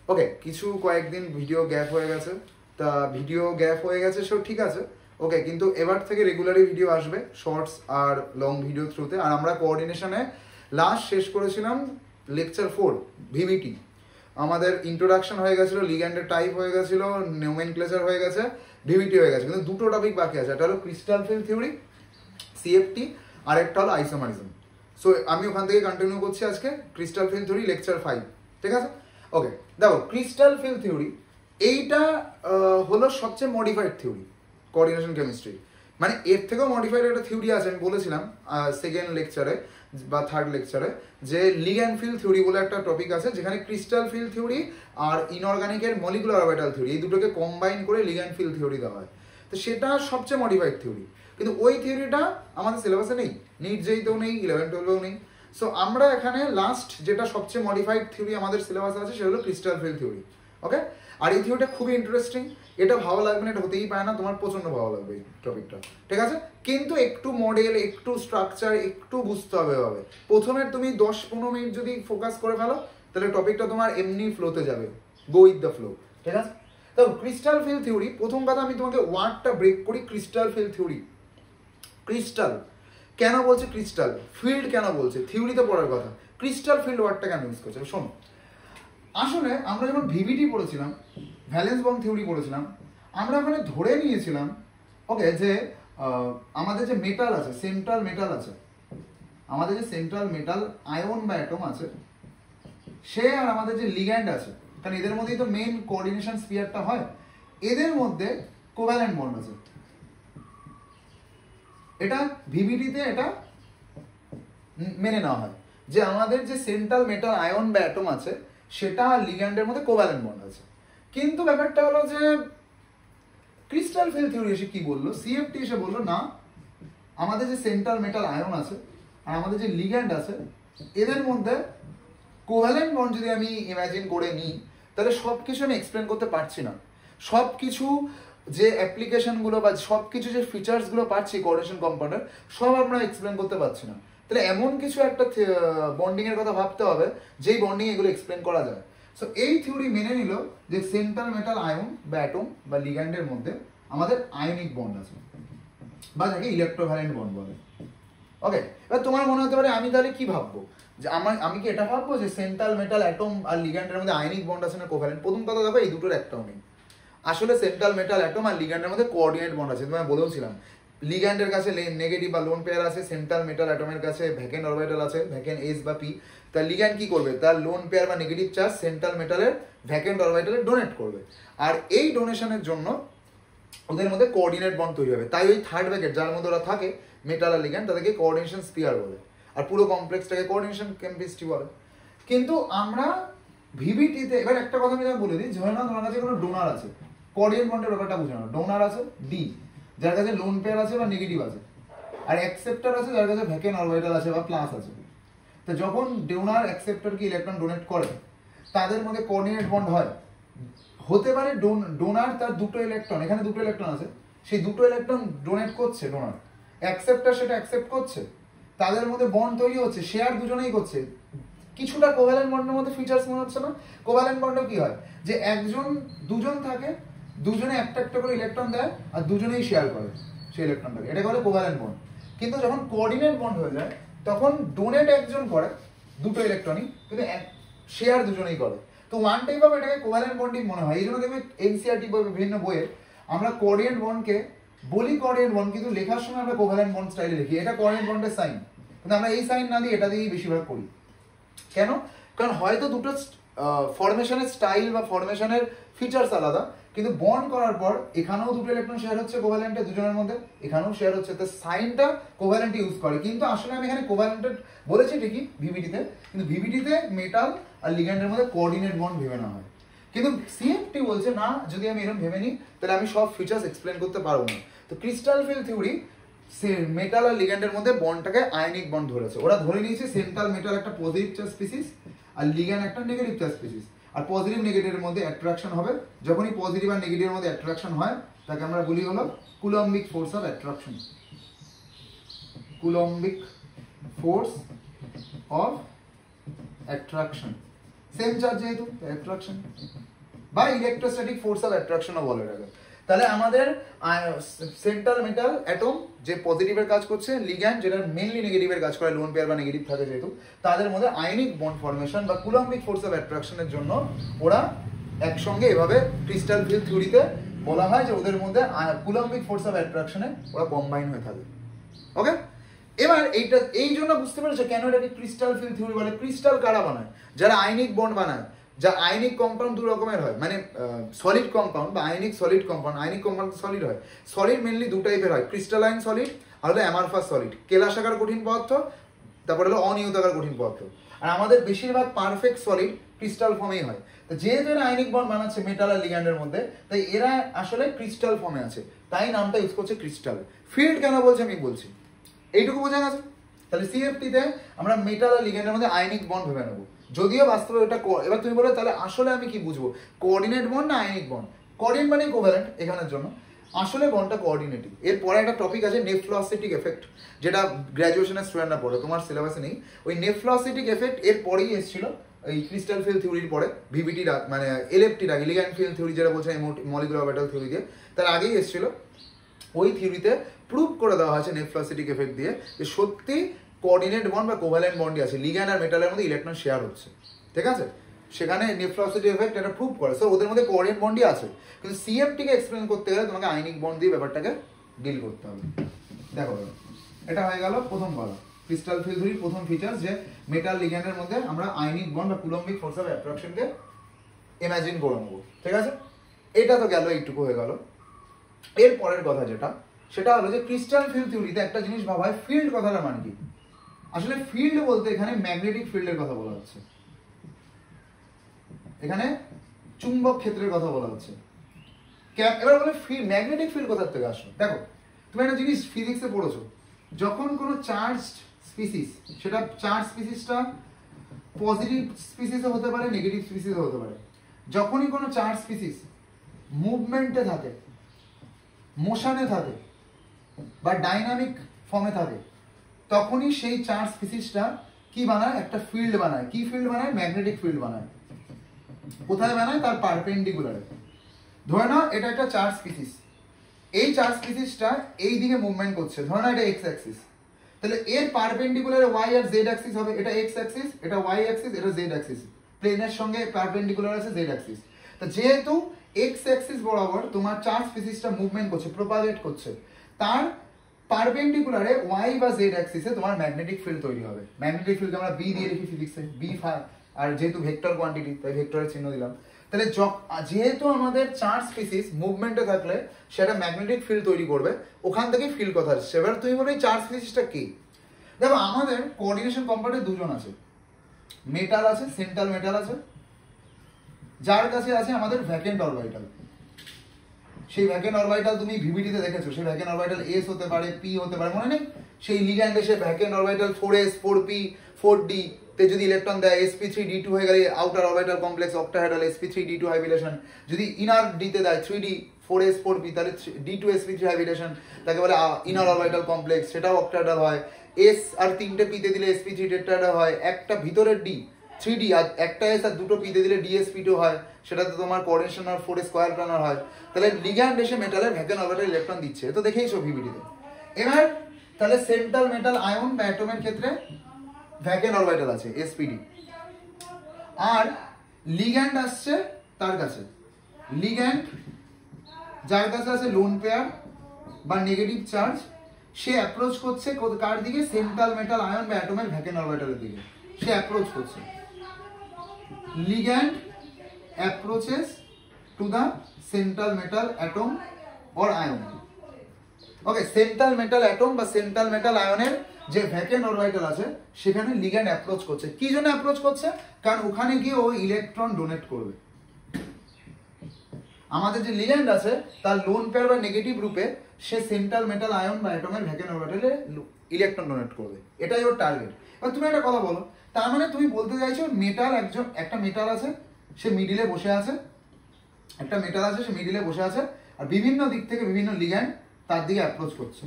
ওকে, কিছু কয়েকদিন video gap হয়ে গেছে, তা ভিডিও গ্যাপ হয়ে গেছে সব ঠিক আছে, ওকে, কিন্তু এবার থেকে রেগুলারই ভিডিও আসবে শর্টস আর লং ভিডিও থ্রুতে। আর আমরা কোঅর্ডিনেশনে লাস্ট শেষ করেছিলাম লেকচার 4 ভিভিটি। আমাদের ইন্ট্রোডাকশন হয়ে গেছিলো, লিগ্যান্ডের টাইপ হয়ে গেছিলো, নোমেনক্লেচার হয়ে গেছে, ভিভিটি হয়ে গেছে, কিন্তু দুটো টপিক বাকি আছে। একটা হলো ক্রিস্টাল ফিল্ড থিওরি সিএফটি, আর একটা হলো আইসোমারিজম। সো আমি ওখান থেকে কন্টিনিউ করছি আজকে ক্রিস্টাল ফিল্ড থিওরি লেকচার 5, ঠিক আছে? ওকে, দেখো ক্রিস্টাল ফিল্ড থিওরি এইটা হলো সবচেয়ে মডিফাইড থিওরি কোঅর্ডিনেশন কেমিস্ট্রি। মানে এর থেকেও মডিফাইড একটা থিওরি আছে, আমি বলেছিলাম সেকেন্ড লেকচারে বা থার্ড লেকচারে, যে লিগ্যান্ড ফিল্ড থিওরি বলে একটা টপিক আছে, যেখানে ক্রিস্টাল ফিল্ড থিওরি আর ইনঅর্গানিকের মলিকুলার অরবিটাল থিওরি এই দুটোকে কম্বাইন করে লিগ্যান্ড ফিল্ড থিওরি দেওয়া হয়। তো সেটা সবচেয়ে মডিফাইড থিওরি, কিন্তু ওই থিওরিটা আমাদের সিলেবাসে নেই, নিট যেইতেও নেই, 11-12-এও নেই। সো আমরা এখানে লাস্ট যেটা সবচেয়ে মডিফাইড থিওরি আমাদের সিলেবাসে আছে সেটা হলো ক্রিস্টাল ফিল্ড থিওরি। ওকে, আর এই থিওরিটা খুবই ইন্টারেস্টিং, এটা ভালো লাগবে না এটা হতেই পারে না, তোমার প্রচন্ড ভালো লাগবে এই টপিকটা, ঠিক আছে? কিন্তু একটু মডেল, একটু স্ট্রাকচার একটু বুঝতে হবে। প্রথমে তুমি 10-15 মিনিট যদি ফোকাস করে ফেলো তাহলে টপিকটা তোমার এমনি ফ্লোতে যাবে, গো উইথ দ্য ফ্লো, ঠিক আছে? তো ক্রিস্টাল ফিল্ড থিওরি, প্রথম কথা আমি তোমাকে ওয়ার্ডটা ব্রেক করি। ক্রিস্টাল ফিল্ড থিওরি, ক্রিস্টাল কেন বলছে, ক্রিস্টাল ফিল্ড কেন বলছে, থিওরিতে পড়ার কথা, ক্রিস্টাল ফিল্ড ওয়ার্ডটা কেন ইউজ করছে শোনো। আসলে আমরা যখন ভিভিটি পড়েছিলাম, ভ্যালেন্স বন্ড থিওরি পড়েছিলাম, আমরা ওখানে ধরে নিয়েছিলাম ওকে যে আমাদের যে মেটাল আছে, সেন্ট্রাল মেটাল আছে, আমাদের যে সেন্ট্রাল মেটাল আয়ন বা অ্যাটম আছে, সে আর আমাদের যে লিগ্যান্ড আছে, কারণ এদের মধ্যেই তো মেইন কোঅর্ডিনেশন স্ফিয়ারটা হয়, এদের মধ্যে কোভ্যালেন্ট বন্ড আছে। এটা ভিভিটিতে এটা মেনে নেওয়া হয় যে আমাদের যে সেন্ট্রাল মেটাল আয়ন বা অ্যাটম আছে সেটা লিগ্যান্ডের মধ্যে কোভ্যালেন্ট বন্ড আছে। কিন্তু ব্যাপারটা হলো যে ক্রিস্টাল ফিল্ড থিওরি এসে কি বললো, সিএফটি এসে বললো না, আমাদের যে সেন্ট্রাল মেটাল আয়ন আছে আর আমাদের যে লিগ্যান্ড আছে এদের মধ্যে কোভ্যালেন্ট বন্ড যদি আমি ইমাজিন করে নিই তাহলে সব কিছু আমি এক্সপ্লেন করতে পারছি না। সব কিছু যে অ্যাপ্লিকেশনগুলো বা সব কিছু যে ফিচার্সগুলো পাচ্ছি কোঅর্ডিনেশন কম্পাউন্ডার, সব আমরা এক্সপ্লেন করতে পারছি না। তাহলে এমন কিছু একটা বন্ডিংয়ের কথা ভাবতে হবে যেই বন্ডিং এগুলো এক্সপ্লেন করা যায়। সো এই থিওরি মেনে নিল যে সেন্ট্রাল মেটাল আয়ন বা অ্যাটম বা লিগ্যান্ডের মধ্যে আমাদের আয়নিক বন্ড আছে, বা যাকে ইলেকট্রোভ্যালেন্ট বন্ড বলে। ওকে, এবার তোমার মনে হতে পারে আমি তাহলে কি ভাববো, যে আমি কি এটা ভাববো যে সেন্ট্রাল মেটাল অ্যাটম আর লিগ্যান্ডের মধ্যে আয়নিক বন্ড আছে না কোভ্যালেন্ট? প্রথম কথা দেখো, এই দুটোর একটাও নেই। আসলে সেন্ট্রাল মেটাল অ্যাটম আর লিগ্যান্ডের মধ্যে কোঅর্ডিনেট বন্ড আছে। তোমায় বলেওছিলাম লিগ্যান্ডের কাছে নেগেটিভ বা লোন পেয়ার আছে, সেন্ট্রাল মেটাল অ্যাটমের কাছে ভ্যাকেন্ট অরবিটাল আছে, ভ্যাকেন্ট এস বা পি। তার লিগ্যান্ড কি করবে, তার লোন পেয়ার বা নেগেটিভ চার্জ সেন্ট্রাল মেটালের ভ্যাকেন্ট অরবিটালে ডোনেট করবে, আর এই ডোনেশনের জন্য ওদের মধ্যে কোঅর্ডিনেট বন্ড তৈরি হবে। তাই ওই থার্ড ব্র্যাকেট যার মধ্যে ওরা থাকে মেটাল আর লিগ্যান্ড, তাদেরকে কোঅর্ডিনেশন স্পিয়ার বলে, আর পুরো কমপ্লেক্সটাকে কোঅর্ডিনেশন কেমিস্ট্রি বলে। কিন্তু আমরা ভিভিটিতে, এবার একটা কথা আমি বলে দিই, ধরে নাও তোমার কাছে কোনো ডোনার আছে, কোঅর্ডিনেট বন্ডের ব্যাপারটা বুঝে নাও, ডোনার আছে ডি যার কাছে লোন পেয়ার আছে বা নেগেটিভ আছে, আর অ্যাকসেপ্টার আছে যার কাছে ভ্যাকেন্ট অরবিটাল আছে বা প্লাস আছে। তো যখন ডোনার অ্যাকসেপ্টারকে ইলেকট্রন ডোনেট করে তাদের মধ্যে কোঅর্ডিনেট বন্ড হয়। হতে পারে ডোনার তার দুটো ইলেকট্রন, এখানে দুটো ইলেকট্রন আছে, সেই দুটো ইলেকট্রন ডোনেট করছে ডোনার, অ্যাকসেপ্টার সেটা অ্যাকসেপ্ট করছে, তাদের মধ্যে বন্ড তৈরি হচ্ছে, শেয়ার দুজনেই করছে। কিছুটা কোভ্যালেন্ট বন্ডের মধ্যে ফিচার্স মনে হচ্ছে না? কোভ্যালেন্ট বন্ডে কি হয় যে দুজন থাকে, দুজনে একটা একটা করে ইলেকট্রন দেয় আর দুজনেই শেয়ার করে সেই ইলেকট্রনটাকে, এটা বলে কোভ্যালেন্ট বন্ড। কিন্তু যখন কোঅর্ডিনেট বন্ড হয়ে যায় তখন ডোনেট একজন করে দুটো ইলেকট্রনই, কিন্তু শেয়ার দুজনেই করে। তো ওয়ান টাইপ অফ এটাকে কোভ্যালেন্ট বন্ডিং মনে হয়। এই জন্য দেখবে এনসিইআরটি বা বিভিন্ন বইয়ে আমরা কোঅর্ডিনেট বন্ডকে বলি কোঅর্ডিনেট বন্ড, কিন্তু লেখার সময় আমরা কোভ্যালেন্ট বন্ড স্টাইলে লিখি, এটা কোঅর্ডিনেট বন্ডের সাইন, কিন্তু আমরা এই সাইন না দিয়ে এটা দিয়েই বেশিরভাগ করি। কেন? কারণ হয়তো দুটো ফরমেশনের স্টাইল বা ফরমেশনের ফিচার্স আলাদা, কিন্তু বন্ড করার পর এখানেও দুটো ইলেকট্রন শেয়ার হচ্ছে কোভ্যালেন্টে দুজনের মধ্যে, এখানেও শেয়ার হচ্ছে, তো সাইনটা কোভ্যালেন্টে ইউজ করে। কিন্তু আসলে আমি এখানে কোভ্যালেন্টেড বলেছি ঠিকই ভিভিটিতে, কিন্তু ভিভিটিতে মেটাল আর লিগ্যান্ডের মধ্যে কোঅর্ডিনেট বন্ড ভেবে না হয়। কিন্তু সিএফটি বলছে না, যদি আমি এরকম ভেবে নিই তাহলে আমি সব ফিচার্স এক্সপ্লেন করতে পারবো না। তো ক্রিস্টাল ফিল্ড থিওরি মেটাল আর লিগ্যান্ডের মধ্যে বন্ডটাকে আয়নিক বন্ড ধরেছে। ওরা ধরে নিয়েছে সেন্ট্রাল মেটাল একটা পজিটিভ চার্জ স্পিসিস আর লিগ্যান্ড একটা নেগেটিভ চার্জ স্পিসিস, আর পজিটিভ নেগেটিভের মধ্যে অ্যাট্রাকশন হবে। যখনই পজিটিভ আর নেগেটিভের মধ্যে অ্যাট্রাকশন হয় তাকে আমরা বলি হলো coulombic force of attraction, coulombic force of attraction. Same charge যেহেতু অ্যাট্রাকশন বা ইলেকট্রোস্ট্যাটিক ফোর্স অফ অ্যাট্রাকশনও বলে এটাকে। তাহলে আমাদের সেন্ট্রাল মেটাল অ্যাটম যে পজিটিভের কাজ করছে, লিগ্যান্ড যেটা মেনলি নেগেটিভের কাজ করে, লোন পেয়ার বা নেগেটিভ থাকে যেহেতু, তাদের মধ্যে আয়নিক বন্ড ফর্মেশন বা কুলম্বিক ফোর্স অফ অ্যাট্রাকশনের জন্য ওরা একসঙ্গে এভাবে ক্রিস্টাল ফিল্ড থিওরিতে বলা হয় যে ওদের মধ্যে কুলম্বিক ফোর্স অফ অ্যাট্রাকশনে ওরা কম্বাইন হয়ে থাকে। ওকে, এবার এইটা এই জন্য বুঝতে পেরেছো কেন এটাকে ক্রিস্টাল ফিল্ড থিওরি বলে। ক্রিস্টাল কারা বানায়? যারা আয়নিক বন্ড বানায়, যা আয়নিক কম্পাউন্ড দু রকমের হয়, মানে সলিড কম্পাউন্ড বা ionic solid compound. Ionic compound solid হয়, সলিড মেনলি দু টাইপের হয়, ক্রিস্টালাইন সলিড আর হলো অ্যামারফাস সলিড। কেলাসাকার কঠিন পদার্থ, তারপর হলো অনিয়তাকার কঠিন পদার্থ। আর আমাদের বেশিরভাগ পারফেক্ট সলিড ক্রিস্টাল ফর্মেই হয়। তো যেহেতু এরা আয়নিক বন্ড বানাচ্ছে মেটাল আর লিগ্যান্ডের মধ্যে, তাই এরা আসলে ক্রিস্টাল ফর্মে আছে, তাই নামটা ইউজ করছে ক্রিস্টাল। ফিল্ড কেন বলছে আমি বলছি, এইটুকু বোঝা গেছে। তাহলে সিএফটিতে আমরা মেটাল আর লিগ্যান্ডের মধ্যে আয়নিক বন্ড ভেবে নেবো, যদিও বাস্তবে এটা। এবার তুমি বলো তাহলে আসলে আমি কি বুঝবো, কোঅর্ডিনেট বন্ড না আয়নিক বন্ড? কোঅর্ডিনেট মানে কোভ্যালেন্ট এখানের জন্য, আসলে বন্ডটা কোঅর্ডিনেটিং। এরপরে একটা টপিক আছে নেফ্লোসিটিক এফেক্ট, যেটা গ্র্যাজুয়েশনের স্টুডেন্টরা পড়ে, তোমার সিলেবাসে নেই। ওই নেফ্লোসিটিক এফেক্ট এর পরেই এসেছিল এই ক্রিস্টাল ফিল্ড থিওরির পরে, ভিভিটি মানে এলএফটির আগে, লিগ্যান্ড ফিল্ড থিওরি যেটা বলছে মলিকুলার অরবিটাল থিওরি দিয়ে, তার আগেই এসেছিল। ওই থিওরিতে প্রুভ করে দেওয়া হয়েছে নেফ্লোসিটিক এফেক্ট দিয়ে যে সত্যি কোঅর্ডিনেট বন্ড বা কোভ্যালেন্ট বন্ডই আছে, লিগ্যান্ড আর মেটালের মধ্যে ইলেকট্রন শেয়ার হচ্ছে, ঠিক আছে? সেখানে নেফ্লোসিটিক এফেক্ট এটা প্রুভ করে, সো ওদের মধ্যে কোঅর্ডিনেট বন্ডই আছে। কিন্তু সিএফটিকে এক্সপ্লেন করতে গেলে তোমাকে আয়নিক বন্ড দিয়ে ব্যাপারটাকে ডিল করতে হবে। দেখো এটা হয়ে গেল প্রথম বলা, ক্রিস্টাল ফিল্ড থিওরির প্রথম ফিচার্স, যে মেটাল লিগ্যান্ডের মধ্যে আমরা আয়নিক বন্ড বা কুলম্বিক ফোর্স অফ অ্যাট্রাকশনকে ইমাজিন করে নেবো, ঠিক আছে? এটা তো গেল, এইটুকু হয়ে গেল। এর পরের কথা যেটা, সেটা হলো যে ক্রিস্টাল ফিল্ড থিওরিতে একটা জিনিস ভাবা হয়, ফিল্ড কথাটা মানে কি? আসলে ফিল্ড বলতে এখানে ম্যাগনেটিক ফিল্ডের কথা বলা হচ্ছে, এখানে চুম্বক ক্ষেত্রের কথা বলা হচ্ছে। এবার বলে ম্যাগনেটিক ফিল্ড কোথা থেকে আসলো? দেখো তুমি একটা জিনিস ফিজিক্সে পড়েছো, যখন কোনো চার্জ স্পিসিস, সেটা চার্জ স্পিসিসটা পজিটিভ স্পিসিসও হতে পারে, নেগেটিভ স্পিসিসও হতে পারে, যখনই কোনো চার্জ স্পিসিস মুভমেন্টে থাকে, মোশনে থাকে বা ডাইনামিক ফর্মে থাকে, তখনই সেই চার্জ স্পিসিসটা কি বানায়? একটা ফিল্ড বানায়। কি ফিল্ড বানায়? ম্যাগনেটিক ফিল্ড বানায়। কোথায় বানায়? তার পারপেন্ডিকুলারে। ধরে নাও এটা একটা চার্জ স্পিসিস, এই চার্জ স্পিসিসটা এই দিকে মুভমেন্ট করছে, ধরে নাও এটা এক্স অ্যাক্সিস, তাহলে এর পারপেন্ডিকুলারে ওয়াই আর জেড অ্যাক্সিস হবে। এটা এক্স অ্যাক্সিস, এটা ওয়াই অ্যাক্সিস, এটা জেড অ্যাক্সিস, প্লেনের সঙ্গে পারপেন্ডিকুলার আছে জেড অ্যাক্সিস। তা যেহেতু এক্স অ্যাক্সিস বরাবর তোমার চার্জ স্পিসিসটা মুভমেন্ট করছে, প্রপাগেট করছে, তার পারপেন্ডিকুলারে ওয়াই বা জেড অ্যাক্সিসে তোমার ম্যাগনেটিক ফিল্ড তৈরি হবে। ম্যাগনেটিক ফিল্ড আমরা বি দিয়ে লিখি ফিজিক্সে, বি, আর যেহেতু ভেক্টর কোয়ান্টিটি তাই ভেক্টরের চিহ্ন দিলাম। তাহলে যেহেতু আমাদের চার্জ স্পিসিস মুভমেন্টে থাকলে সেটা ম্যাগনেটিক ফিল্ড তৈরি করবে, ওখান থেকে ফিল্ড কথা আসছে। এবার তুমি বলো এই চার্জ স্পিসিসটা কি? দেখো আমাদের কোঅর্ডিনেশন কম্পাউন্ডে দুজন আছে, মেটাল আছে, সেন্ট্রাল মেটাল আছে, যার কাছে আছে আমাদের ভ্যাকেন্ট অরবিটাল। সেই ভ্যাকেন্ট অরবিটাল তুমি ভিভিটিতে দেখেছো, সেই ভ্যাকেন্ট অরবিটাল এস হতে পারে, পি হতে পারে, মনে নেই? সেই লিগ্যান্ডে সে vacant orbital 4s 4p 4d তে যদি ইলেকট্রন দেয়, sp3d2 হয়ে গেলে outer orbital complex octahedral sp3d2 হাইব্রিডেশন। যদি ইনার d তে দেয় 3d 4s 4p, তাহলে d2 sp3 হাইব্রিডেশন, তাকে বলে ইনার অরবিটাল কমপ্লেক্স, সেটাও অক্টাহেড্রাল হয়। s আর 3টে p তে দিলে sp3 টেট্রাহেড্রাল হয়। একটা ভিতরের d 3d আর একটা s আর দুটো p তে দিলে dsp2 হয়, সেটাতে তোমার কোঅর্ডিনেশন আর 4 স্কয়ার প্ল্যানার হয়। তাহলে লিগ্যান্ড এসে মেটালের ভ্যাকেন্ট অরবিটাল ইলেকট্রন দিচ্ছে, তো দেখেইছো ভিভিটিতে। এবার তাহলে সেন্ট্রাল মেটাল আয়ন বা অ্যাটমের ক্ষেত্রে ভ্যাকেন্ট অরবিটাল আছে spd, আর লিগ্যান্ড আসছে তার কাছে, লিগ্যান্ড যার কাছে আছে লোন পেয়ার বা নেগেটিভ চার্জ, সে অ্যাপ্রোচ করছে কার দিকে? সেন্ট্রাল মেটাল আয়ন বা অ্যাটমের ভ্যাকেন্ট অরবিটালের দিকে সে অ্যাপ্রোচ করছে। Ligand approaches to the central metal atom or ion. Okay, central metal atom বা সেন্ট্রাল মেটাল আয়নের যে ভ্যাকেন্ট অরবিটাল আছে সেখানে লিগ্যান্ড অ্যাপ্রোচ করছে। কি জন্য অ্যাপ্রোচ করছে? কারণ ওখানে গিয়ে ও ইলেকট্রন ডোনেট করবে। আমাদের যে লিগ্যান্ড আছে তার লোন পেয়ার বা নেগেটিভ রূপে সে সেন্ট্রাল মেটাল আয়ন বা অ্যাটমের ভ্যাকেন্ট অরবিটালে ইলেকট্রন ডোনেট করবে, এটাই ওর টার্গেট। এবার তুমি একটা কথা বলো, তার মানে তুমি বলতে চাইছো মেটাল একটা মেটাল আছে, সে মিডিলে বসে আছে, একটা মেটাল আছে সে মিডিলে বসে আছে, আর বিভিন্ন দিক থেকে বিভিন্ন লিগ্যান্ড তার দিকে অ্যাপ্রোচ করছে।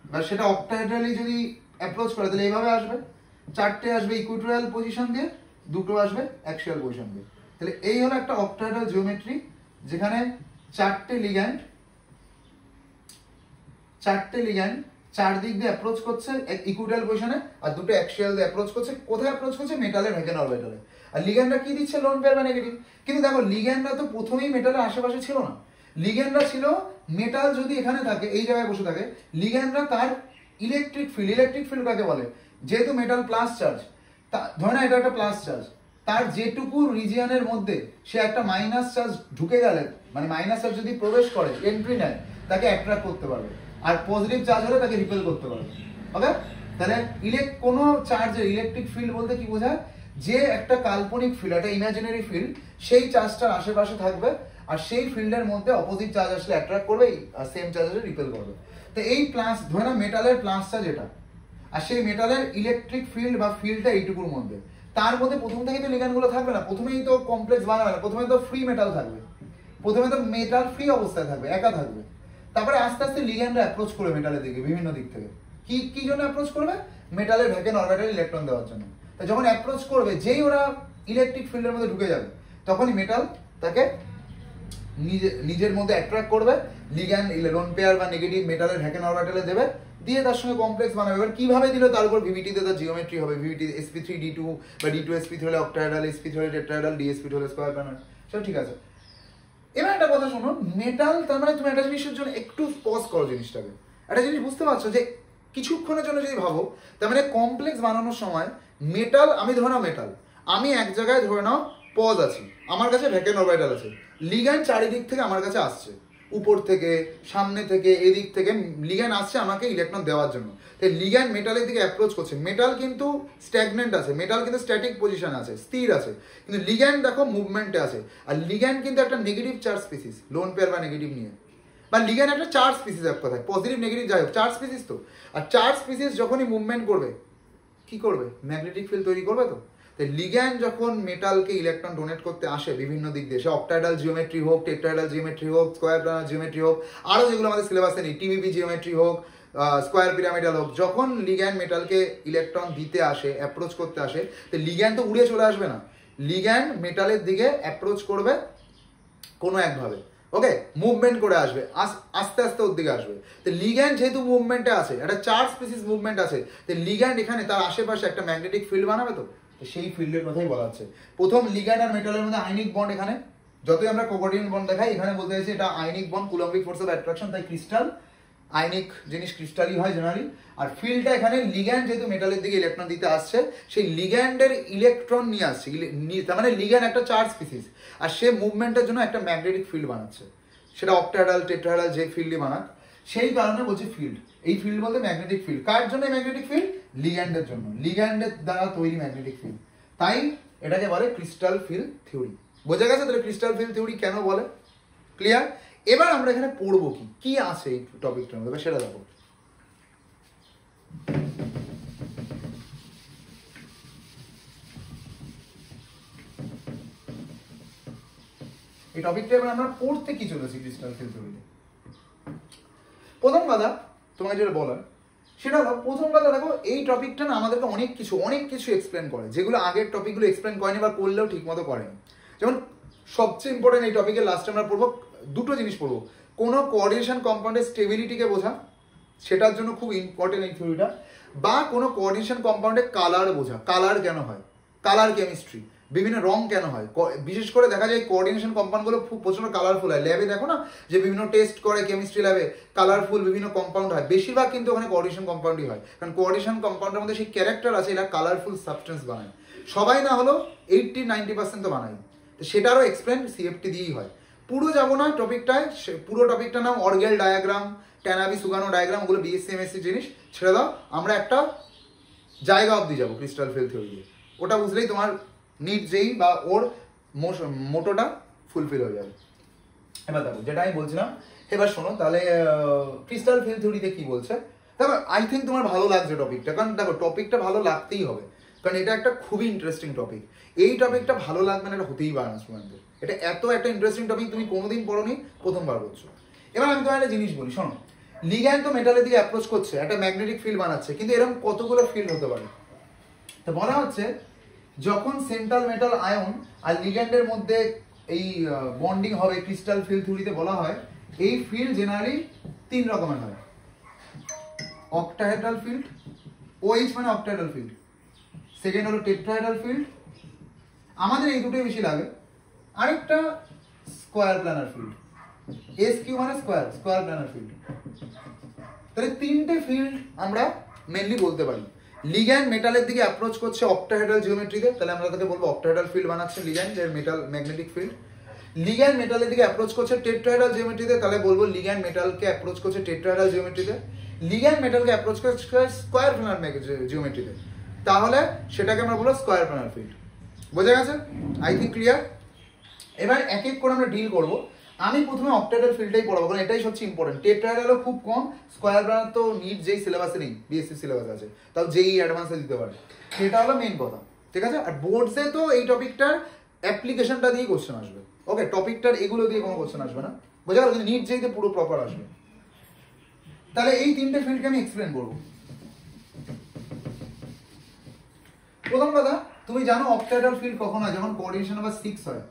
এবার সেটা অক্টাহেড্রালি যদি অ্যাপ্রোচ করে তাহলে এইভাবে আসবে, চারটে আসবে ইকুয়েটোরিয়াল পজিশন দিয়ে, দুটো আসবে অ্যাক্সিয়াল পজিশন দিয়ে। তাহলে এই হলো একটা অক্টাহেড্রাল জিওমেট্রি যেখানে চারটে লিগ্যান্ড চারদিক দিয়ে অ্যাপ্রোচ করছে ইকুইটাল পজিশনে, আর দুটো অ্যাক্সিয়াল দিয়ে অ্যাপ্রোচ করছে। কোথায় অ্যাপ্রোচ করছে? মেটালের ভ্যাকেন্ট অরবিটালে। আর লিগ্যান্ডরা কি দিচ্ছে? লোন পেয়ার বা নেগেটিভ। কিন্তু দেখো লিগ্যান্ডরা তো প্রথমেই মেটালের আশেপাশে ছিল না, লিগ্যান্ডরা ছিল মেটাল যদি এখানে থাকে, এই জায়গায় বসে থাকে, লিগ্যান্ডরা তার ইলেকট্রিক ফিল্ড কাকে বলে? যেহেতু মেটাল প্লাস চার্জ, ধরে না এটা একটা প্লাস চার্জ, তার যেটুকু রিজিয়নের মধ্যে সে একটা মাইনাস চার্জ ঢুকে গেলে, মানে মাইনাস চার্জ যদি প্রবেশ করে, এন্ট্রি নেয়, তাকে অ্যাট্রাক্ট করতে পারবে, আর পজিটিভ চার্জ হলে তাকে রিপেল করতে পারবে। ওকে, তাহলে কোনো চার্জের ইলেকট্রিক ফিল্ড বলতে কি বোঝায়? যে একটা কাল্পনিক ফিল্ড, একটা ইমাজিনারি ফিল্ড, সেই চার্জটার আশেপাশে থাকবে, আর সেই ফিল্ডের মধ্যে অপোজিট চার্জ আসলে অ্যাট্রাক্ট করবে, আর সেম চার্জ আসলে রিপেল করবে। তো এই প্লাস, ধরে না মেটালের প্লাস চার্জ এটা, আর সেই মেটালের ইলেকট্রিক ফিল্ড বা ফিল্ডটা এইটুকুর মধ্যে, তার মধ্যে প্রথম থেকেই তো লিগ্যান্ডগুলো থাকবে না, প্রথমেই তো কমপ্লেক্স বানাবে না, প্রথমে তো ফ্রি মেটাল থাকবে, প্রথমে তো মেটাল ফ্রি অবস্থায় থাকবে, একা থাকবে। তারপরে আস্তে আস্তে লিগ্যান্ডরা অ্যাপ্রোচ করবে মেটালের দিকে বিভিন্ন দিক থেকে। কি জন্য অ্যাপ্রোচ করবে? মেটালের ভ্যাকেন্ট অরবিটালে ইলেকট্রন দেওয়ার জন্য। তো যখন অ্যাপ্রোচ করবে, যেই ওরা ইলেকট্রিক ফিল্ডের মধ্যে ঢুকে যাবে, তখনই মেটাল তাকে নিজের মধ্যে অ্যাট্রাক্ট করবে, লিগ্যান্ড লোন পেয়ার বা নেগেটিভ মেটালের ভ্যাকেন্ট অরবিটালে দেবে, দিয়ে তার সঙ্গে কমপ্লেক্স বানাবে। এবার কিভাবে দিল তার উপর ভিভিটিতে তার জিওমেট্রি হবে, ভিভিটি sp3d2 বা d2sp3 হলে অক্টাহেড্রাল, sp3 হলে টেট্রাহেড্রাল, dsp3 হলে স্কয়ার প্যানেল, সব ঠিক আছে। এবার একটা কথা শোনো, মেটাল, তার মানে তুমি একটা জিনিসের জন্য একটু পজ করো জিনিসটাকে, একটা জিনিস বুঝতে পারছো যে কিছুক্ষণের জন্য যদি ভাবো, তার মানে কমপ্লেক্স বানানোর সময় মেটাল, আমি ধরে নাও মেটাল, আমি এক জায়গায় ধরে নাও পজ আছি, আমার কাছে ভ্যাকেন্ট অরবিটাল আছে, লিগ্যান্ড চারিদিক থেকে আমার কাছে আসছে, উপর থেকে, সামনে থেকে, এদিক থেকে লিগ্যান্ড আসছে আমাকে ইলেকট্রন দেওয়ার জন্য। তাই লিগ্যান্ড মেটালের দিকে অ্যাপ্রোচ করছে, মেটাল কিন্তু স্ট্যাগনেন্ট আছে, মেটাল কিন্তু স্ট্যাটিক পজিশন আছে, স্থির আছে, কিন্তু লিগ্যান্ড দেখো মুভমেন্টে আছে। আর লিগ্যান্ড কিন্তু একটা negative charge species, loan pair বা নেগেটিভ নিয়ে, বা লিগ্যান্ড একটা চার্জ স্পিসিস, এক কথায় পজিটিভ নেগেটিভ যাই হোক, চার্জ স্পিসিস তো। আর চার্জ স্পিসিস যখনই মুভমেন্ট করবে, কি করবে? ম্যাগনেটিক ফিল্ড তৈরি করবে। তো তাই লিগ্যান্ড যখন মেটালকে ইলেকট্রন ডোনেট করতে আসে বিভিন্ন দিক দিয়ে, সে অক্টাহেড্রাল জিওমেট্রি হোক, টেট্রাহেড্রাল জিওমেট্রি হোক, স্কয়ার প্যানেল জিওমেট্রি হোক, আরও যেগুলো আমাদের সিলেবাসে নেই, টিবিপি জিওমেট্রি হোক, স্কয়ার পিরামিডাল হোক, যখন লিগ্যান্ড মেটালকে ইলেকট্রন দিতে আসে, অ্যাপ্রোচ করতে আসে, তো লিগ্যান্ড তো উড়ে চলে আসবে না, লিগ্যান্ড মেটালের দিকে অ্যাপ্রোচ করবে কোনো একভাবে, ওকে, মুভমেন্ট করে আসবে, আস্তে আস্তে ওর দিকে আসবে। তো লিগ্যান্ড যেহেতু মুভমেন্টে আছে, একটা চার্জ স্পিসিস মুভমেন্ট আছে, তো লিগ্যান্ড এখানে তার আশেপাশে একটা ম্যাগনেটিক ফিল্ড বানাবে। তো সেই ফিল্ডের কথাই বলা হচ্ছে। প্রথম লিগ্যান্ড আর মেটালের মধ্যে আয়নিক বন্ড, এখানে যতই আমরা কোঅর্ডিনেট বন্ড দেখাই, এখানে বলতে চাইছি এটা ionic bond, coulombic force of attraction, তাই ক্রিস্টাল, আয়নিক জিনিস ক্রিস্টালই হয় জেনারেলি। আর ফিল্ডটা এখানে লিগ্যান্ড যেহেতু মেটালের দিকে ইলেকট্রন দিতে আসছে, সেই লিগ্যান্ডের ইলেকট্রন নিয়ে আসছে, তার মানে লিগ্যান্ড একটা চার্জ স্পিসিস, আর সে মুভমেন্টের জন্য একটা ম্যাগনেটিক ফিল্ড বানাচ্ছে, সেটা অক্টাহেড্রাল টেট্রাহেড্রাল যে ফিল্ডই বানাক, সেই কারণে বলছে ফিল্ড। এই ফিল্ড বলতে ম্যাগনেটিক ফিল্ড, কার জন্য ম্যাগনেটিক ফিল্ড? লিগ্যান্ডের জন্য, লিগ্যান্ডের দ্বারা তৈরি ম্যাগনেটিক ফিল্ড, তাই এটাকে বলে ক্রিস্টাল ফিল্ড থিওরি। বোঝা গেছে তাহলে ক্রিস্টাল ফিল্ড থিওরি কেন বলে? ক্লিয়ার? এবার আমরা এখানে পড়বো কি আছে এই টপিকটার মধ্যে, সেটা দেখো। এই টপিকটা এবার আমরা পড়তে কি চলেছি ক্রিস্টাল ফিল্ড থিওরিতে। প্রথম কথা তোমাকে যেটা বলার, সেটা হলো, প্রথম কথা দেখো, এই টপিকটা না আমাদেরকে অনেক কিছু এক্সপ্লেন করে, যেগুলো আগের টপিকগুলো এক্সপ্লেন করেনি বা করলেও ঠিক মতো করেনি। যেমন সবচেয়ে ইম্পর্টেন্ট এই টপিকের লাস্টে আমরা পড়বো দুটো জিনিস পড়বো, কোনো কোঅর্ডিনেশন কম্পাউন্ডের স্টেবিলিটিকে বোঝা, সেটার জন্য খুব ইম্পর্টেন্ট এই থিওরিটা, বা কোনো কোঅর্ডিনেশন কম্পাউন্ডের কালার বোঝা, কালার কেন হয়, কালার কেমিস্ট্রি, বিভিন্ন রং কেন হয়। বিশেষ করে দেখা যায় কোঅর্ডিনেশন কম্পাউন্ডগুলো খুব প্রচন্ড কালারফুল হয়, ল্যাবে দেখো না যে বিভিন্ন টেস্ট করে কেমিস্ট্রি ল্যাবে, কালারফুল বিভিন্ন কম্পাউন্ড হয়, বেশিরভাগ কিন্তু ওখানে কোঅর্ডিনেশন কম্পাউন্ডই হয়, কারণ কোঅর্ডিনেশন কম্পাউন্ডের মধ্যে সেই ক্যারেক্টার আছে, এরা কালারফুল সাবস্টেন্স বানায়, সবাই না হলেও 80-90% তো বানায়। তো সেটারও এক্সপ্লেন সিএফটি দিয়েই হয়। পুরো যাবো না টপিকটায়, পুরো টপিকটার নাম অর্গেল ডায়াগ্রাম, ট্যানাবি সুগানো ডায়াগ্রাম, ওগুলো বিএসসি এমএসসি জিনিস, ছেড়ে দাও। আমরা একটা জায়গা অবধি যাবো ক্রিস্টাল ফিল্ড থিওরি, ওটা বুঝলেই তোমার নিট যেই বা ওর মোটোটা ফুলফিল হয়ে যাবে। এবার দেখো যেটা আমি বলছিলাম, এবার শোনো তাহলে ক্রিস্টাল ফিল্ড থিওরিতে কি বলছে। তারপর আই থিঙ্ক তোমার ভালো লাগছে টপিকটা, কারণ দেখো টপিকটা ভালো লাগতেই হবে, কারণ এটা একটা খুবই ইন্টারেস্টিং টপিক। এই টপিকটা ভালো লাগবে না এটা হতেই পারে না স্টুডেন্টদের, এটা এত একটা ইন্টারেস্টিং টপিক, তুমি কোনোদিন পড়োনি, প্রথমবার বলছো। এবার আমি তোমার একটা জিনিস বলি, শোনো, লিগ্যান্ড তো মেটালের দিকে অ্যাপ্রোচ করছে, একটা ম্যাগনেটিক ফিল্ড বানাচ্ছে, কিন্তু এরকম কতগুলো ফিল্ড হতে পারে। তো বলা হচ্ছে যখন সেন্ট্রাল মেটাল আয়ন আর লিগ্যান্ডের মধ্যে এই বন্ডিং হবে, ক্রিস্টাল ফিল্ড থিওরিতে বলা হয় এই ফিল্ড জেনারেলি 3 রকমের হয়। অক্টাহেড্রাল ফিল্ড, OH মানে অক্টাহেড্রাল ফিল্ড, সেকেন্ড হলো টেট্রাহেড্রাল ফিল্ড, আমাদের এই দুটোই বেশি লাগে, আরেকটা স্কোয়ার প্ল্যানার ফিল্ড, SQ মানে স্কোয়ার প্ল্যানার ফিল্ড। তাহলে 3টে ফিল্ড আমরা মেনলি বলতে পারি। লিগ্যান্ড মেটালের দিকে অ্যাপ্রোচ করছে অক্টাহেড্রাল জিওমেট্রিতে, তাহলে আমরা তাকে বলবো অক্টাহেড্রাল ফিল্ড বানাচ্ছে লিগ্যান্ড, এর মেটাল ম্যাগনেটিক ফিল্ড। লিগ্যান্ড মেটালের দিকে অ্যাপ্রোচ করছে টেট্রাহেড্রাল জিওমেট্রিতে, তাহলে বলবো লিগ্যান্ড মেটালকে অ্যাপ্রোচ করছে টেট্রাহেড্রাল জিওমেট্রিতে। লিগ্যান্ড মেটালকে অ্যাপ্রোচ করছে স্কোয়ার প্ল্যানার জিওমেট্রিতে, তাহলে সেটাকে আমরা বলবো স্কোয়ার প্ল্যানার ফিল্ড। বোঝা গেছে? I think clear. এবার এক এক করে আমরা ডিল করবো। আমি প্রথমে অক্টাহেড্রাল ফিল্ডটাই পড়াবো, কারণ এটাই সবচেয়ে ইম্পর্টেন্ট। টেট্রাহেড্রালও খুব কম, স্কোয়ার প্ল্যানার তো নিট যেই সিলেবাসে নেই, বিএসসি সিলেবাস আছে, তাও যেই অ্যাডভান্সে দিতে পারে, সেটা হলো মেইন কথা, ঠিক আছে? আর বোর্ডসে তো এই টপিকটার অ্যাপ্লিকেশনটা দিয়ে কোশ্চেন আসবে, ওকে? টপিকটার এগুলো দিয়ে কোনো কোশ্চেন আসবে না, বোঝা গেল? কিন্তু নিট যেইতে পুরো প্রপার আসবে। তাহলে এই 3টে ফিল্ডকে আমি এক্সপ্লেন করবো। প্রথম কথা, তুমি জানো অক্টাহেড্রাল ফিল্ড কখন হয়? যখন কোঅর্ডিনেশন নাম্বার 6 হয়।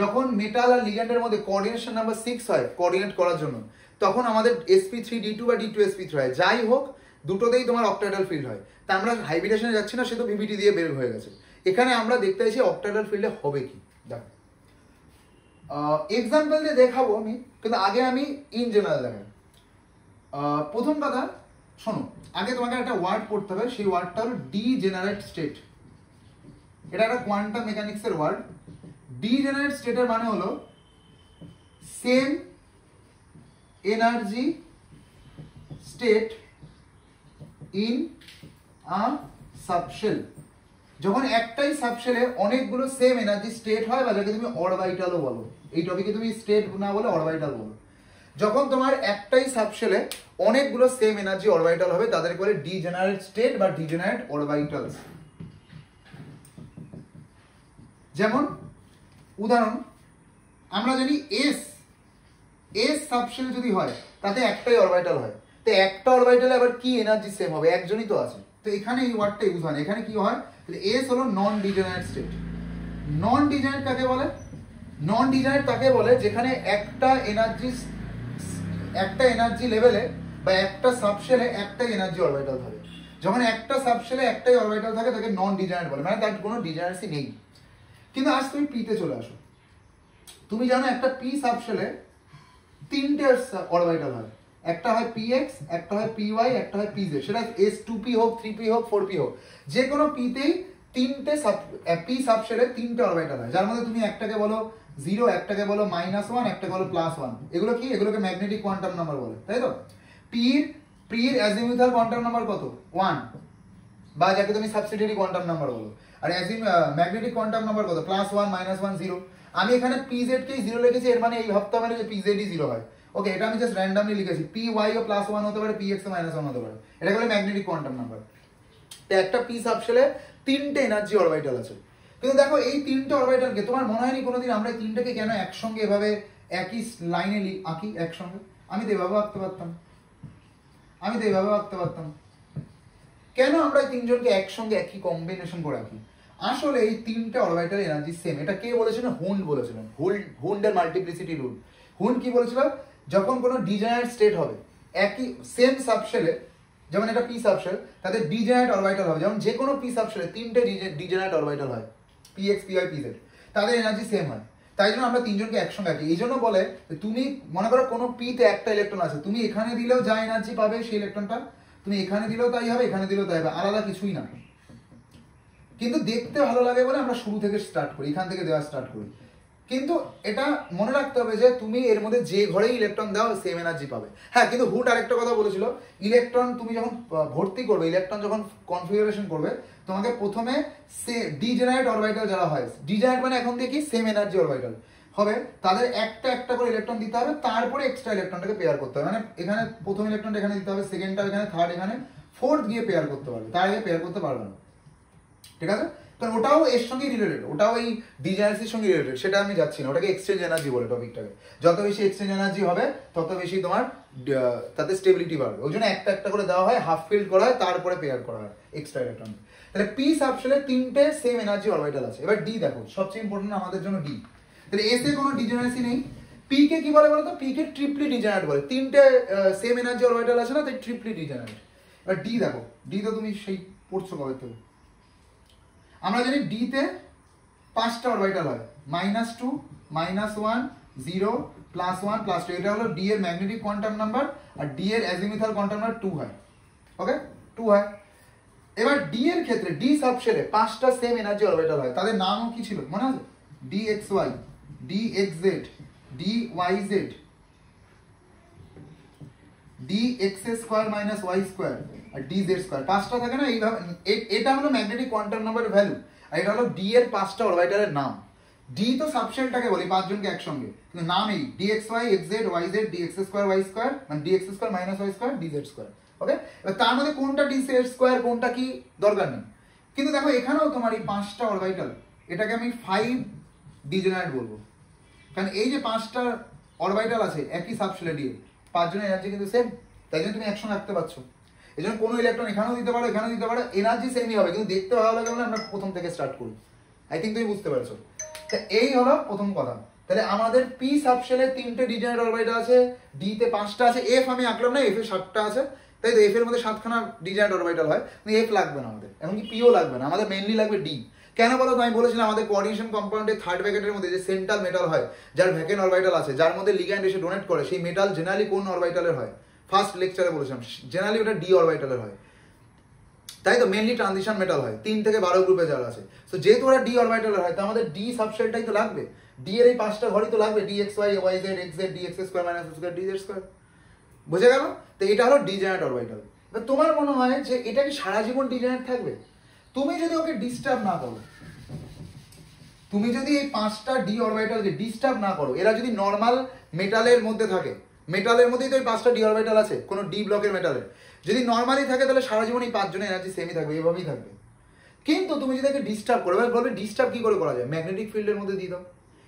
যখন মেটাল আর লিগ্যান্ডের মধ্যে কোঅর্ডিনেশন নাম্বার 6 হয় কোঅর্ডিনেট করার জন্য, তখন আমাদের sp3d2 বা d2sp3 হয়। যাই হোক, দুটোতেই তোমার অক্টাহেড্রাল ফিল্ড হয়। তা আমরা হাইব্রিডেশনে যাচ্ছি না, সে তো ভিভিটি দিয়ে বের হয়ে গেছে। এখানে আমরা দেখতে চাইছি অক্টাহেড্রাল ফিল্ডে হবে কি। দেখো, এক্সাম্পল দিয়ে দেখাবো আমি, কিন্তু আগে আমি ইন জেনারেল দেখাই। প্রথম কথা শোনো, আগে তোমাকে একটা ওয়ার্ড পড়তে হবে, সেই ওয়ার্ডটা হলো ডিজেনারেট স্টেট। এটা একটা কোয়ান্টাম মেকানিক্সের ওয়ার্ড। ডিজেনারেট স্টেটের মানে হলো same energy state in a subshell. যখন একটাই সাবশেলে অনেকগুলো সেম এনার্জি স্টেট হয়, বা যাকে তুমি অরবিটালও বলো, এই টপিকে তুমি স্টেট না বলে অরবিটাল বলো। যখন তোমার একটাই সাবশেলে অনেকগুলো সেম এনার্জি অরবিটাল হবে, তাদের বলে ডিজেনারেট স্টেট বা ডিজেনারেট অরবিটালস। যেমন উদাহরণ, আমরা জানি এস সাবশেল যদি হয় তাতে একটাই অরবিটাল হয়, তো একটা অরবিটালে আবার কি এনার্জি সেম হবে? একজনই তো আছে। তো এখানে এই ওয়ার্ডটা ইউজ হয় না। এখানে কি হয়? এস হলো নন ডিজেনারেট স্টেট। নন ডিজেনারেট কাকে বলে? নন ডিজেনারেট তাকে বলে যেখানে একটা এনার্জি লেভেলে বা একটা সাবশেলে একটাই এনার্জি অরবিটাল থাকে। যখন একটা সাবশেলে একটাই অরবিটাল থাকে তাকে নন ডিজেনারেট বলে, মানে তার কোনো ডিজেনারেসি নেই। কিন্তু আজ তুমি পিতে চলে আসো, তুমি জানো একটা পি সাবশেলে 3টে অরবিটাল হয়। একটা হয় px, একটা হয় py, একটা হয় pz। সেটা s2p হোক, 3p হোক, 4p হোক, যে কোনো পিতেই 3টে পি সাবশেলে 3টে অরবিটাল হয়, যার মধ্যে তুমি একটাকে বলো 0, একটাকে বলো -1, একটাকে বলো +1। এগুলো কি? এগুলোকে ম্যাগনেটিক কোয়ান্টাম নাম্বার বলে, তাই তো? পির অ্যাজিমুথাল কোয়ান্টাম নাম্বার কত? 1, বা যাকে তুমি সাবসিডিয়ারি কোয়ান্টাম নাম্বার বলো। আর ম্যাগনেটিক কোয়ান্টাম নাম্বার কত? +1, -1, 0। আমি এখানে pz কেই 0 লিখেছি, এর মানে এই ভাবতে হবে না যে pz ই 0 হয়। ওকে, এটা আমি জাস্ট র্যান্ডমলি লিখেছি। py ও +1 হতে পারে, px ও -1 হতে পারে। এটা হলো ম্যাগনেটিক কোয়ান্টাম নাম্বার। তো একটা পি সাবশেলে 3টে এনার্জি অরবিটাল আছে। কিন্তু দেখো, এই 3টে অরবিটালকে তোমার মনে হয়নি কোনোদিন আমরা এই 3টাকে কেন একসঙ্গে এভাবে একই লাইনে আঁকি একসঙ্গে? আমি তো এভাবে আঁকতে পারতাম, কেন আমরা এই 3জনকে একসঙ্গে একই কম্বিনেশন করে আঁকি? আসলে এই 3টে অরবিটাল এনার্জি সেম। এটা কে বলেছিলেন? হুন্ড বলেছিলেন। হুন্ডের মাল্টিপ্লিসিটি রুল। হুন্ড কি বলেছিল? যখন কোনো ডিজেনারেট স্টেট হবে একই সেম সাবশেলে, যেমন এটা পি সাবশেল, তাদের ডিজেনারেট অরবিটাল হবে। যেমন যে কোনো পি সাবশেলে 3টে ডিজেনারেট অরবিটাল হয়, px, py, pz, তাদের এনার্জি সেম হয়। তাই জন্য আমরা 3জনকে একসঙ্গে আঁকি। এই জন্য বলে, তুমি মনে করো কোনো পিতে একটা ইলেকট্রন আছে, তুমি এখানে দিলেও যা এনার্জি পাবে সেই ইলেকট্রনটা তুমি এখানে দিলেও তাই হবে, এখানে দিলেও তাই হবে, আলাদা কিছুই না। কিন্তু দেখতে ভালো লাগে বলে আমরা শুরু থেকে স্টার্ট করি, এখান থেকে দেওয়া স্টার্ট করি। কিন্তু এটা মনে রাখতে হবে যে তুমি এর মধ্যে যে ঘরেই ইলেকট্রন দাও সেম এনার্জি পাবে। হ্যাঁ, কিন্তু হুড আরেকটা কথা বলেছিল, ইলেকট্রন তুমি যখন ভর্তি করবে, ইলেকট্রন যখন কনফিগারেশন করবে, তোমাকে প্রথমে ডিজেনারেট অরবিটাল যারা হয়, ডিজেনারেট মানে এখন দেখি সেম এনার্জি অরবিটাল হবে, তাদের একটা একটা করে ইলেকট্রন দিতে হবে, তারপরে এক্সট্রা ইলেকট্রনটাকে পেয়ার করতে হবে। মানে এখানে প্রথম ইলেকট্রনটা এখানে দিতে হবে, সেকেন্ডটা এখানে, থার্ড এখানে, ফোর্থ গিয়ে পেয়ার করতে পারবে, তার আগে পেয়ার করতে পারবে না, ঠিক আছে? কারণ ওটাও এর সঙ্গে রিলেটেড, ওটাও এই ডিজেনারেসির সঙ্গে রিলেটেড, সেটা আমি যাচ্ছি না, ওটাকে এক্সচেঞ্জ এনার্জি বলে টপিকটাকে। যত বেশি এক্সচেঞ্জ এনার্জি হবে তত বেশি তোমার তাতে স্টেবিলিটি বাড়বে। ওই জন্য একটা একটা করে দেওয়া হয়, হাফ ফিল্ড করা হয়, তারপরে পেয়ার করা হয় এক্সট্রা ইলেকট্রন। তাহলে পি সাবশেলে 3টে সেম এনার্জি অরবিটাল আছে। এবার ডি দেখো, সবচেয়ে ইম্পর্টেন্ট আমাদের জন্য ডি। তাহলে এস এ কোনো ডিজেনারেসি নেই। পি কে কি বলে বলো তো? পি কে ট্রিপলি ডিজেনারেট বলে। 3টে সেম এনার্জি অরবিটাল আছে না, তাই ট্রিপলি ডিজেনারেট। এবার ডি দেখো, ডি তো তুমি সেই পড়ছো কবে থেকে। আমরা জানি ডি তে 5টা অরবিটাল হয়, -2, -1, 0, +1, +2। এটা হলো ডি এর ম্যাগনেটিক কোয়ান্টাম নাম্বার, আর ডি এর অ্যাজিমিথাল কোয়ান্টাম নাম্বার 2 হয়। ওকে, 2 হয়। এবার ডি এর ক্ষেত্রে ডি সাবশেলে 5টা সেম এনার্জি অরবিটাল হয়। তাদের নামও কি ছিল মনে আছে? DXY, DXZ, DYZ, DX² - Y² আর DZ²। 5টা থাকে না এইভাবে। এটা হলো ম্যাগনেটিক কোয়ান্টাম নাম্বারের ভ্যালু, আর এটা হলো ডি এর 5টা অরবিটালের নাম। ডি তো সাবশেলটাকে বলি 5 জনকে একসঙ্গে, কিন্তু নাম এই DXY, XZ, YZ, DX² Y² মানে DX² - Y² DZ²। ওকে, এবার তার মধ্যে কোনটা DZ² কোনটা কি দরকার নেই। কিন্তু দেখো এখানেও তোমার এই 5টা অরবিটাল, এটাকে আমি 5 ডিজেনারেট বলবো, কারণ এই যে 5টা অরবিটাল আছে একই সাবশেলে ডি, 5 জনের এনার্জি কিন্তু সেম, তাই জন্য তুমি একসঙ্গে রাখতে পারছো। এই জন্য কোনো ইলেকট্রন এখানেও দিতে পারো, এখানেও দিতে পারো, এনার্জি সেমই হবে, কিন্তু দেখতে ভালো লাগে বলে আমরা প্রথম থেকে স্টার্ট করি। আই থিঙ্ক তুমি বুঝতে পারছো। তা এই হলো প্রথম কথা। তাহলে আমাদের পি সাবশেলে 3টে ডিজেনারেট অরবিটাল আছে, ডি তে 5টা আছে, এফ আমি আঁকলাম না, এফ এ 7টা আছে, তাই তো এফ এর মধ্যে 7খানা ডিজেনারেট অরবিটাল হয়, কিন্তু এফ লাগবে না আমাদের, এমনকি পিও লাগবে না, আমাদের মেইনলি লাগবে ডি। কেন বলো তো? আমি বলেছিলাম আমাদের কোঅর্ডিনেশন কম্পাউন্ডের থার্ড ব্র্যাকেটের মধ্যে যে সেন্ট্রাল মেটাল হয়, যার ভ্যাকেন্ট অরবিটাল আছে, যার মধ্যে লিগ্যান্ড এসে ডোনেট করে, সেই মেটাল জেনারেলি কোন অরবিটালের হয়? ফার্স্ট লেকচারে বলেছিলাম জেনারেলি ওটা ডি অরবিটালের হয়, তাই তো। মেইনলি ট্রানজিশন মেটাল হয়, 3 থেকে 12 গ্রুপে যারা আছে। তো যেহেতু ওরা ডি অরবিটালের হয়, তো আমাদের ডি সাবশেলটাই তো লাগবে, ডি এর এই 5টা ঘরই তো লাগবে, DXY, YZ, XZ, DX² - Y² DZ²। বুঝে গেল? তো এটা হলো ডিজেনারেট অরবিটাল। এবার তোমার মনে হয় যে এটা কি সারা জীবন ডিজেনারেট থাকবে? তুমি যদি ওকে ডিস্টার্ব না করো, তুমি যদি এই 5টা ডি অরবিটালকে ডিস্টার্ব না করো, এরা যদি নর্মাল মেটালের মধ্যে থাকে, মেটালের মধ্যেই তো এই 5টা ডি অরবিটাল আছে, কোনো ডি ব্লকের মেটালের, যদি নর্মালি থাকে তাহলে সারা জীবন এই 5 জনের এনার্জি সেমই থাকবে, এভাবেই থাকবে। কিন্তু তুমি যদি একে ডিস্টার্ব করো, এবার বলবে ডিস্টার্ব কি করে করা যায়? ম্যাগনেটিক ফিল্ডের মধ্যে দিয়ে দাও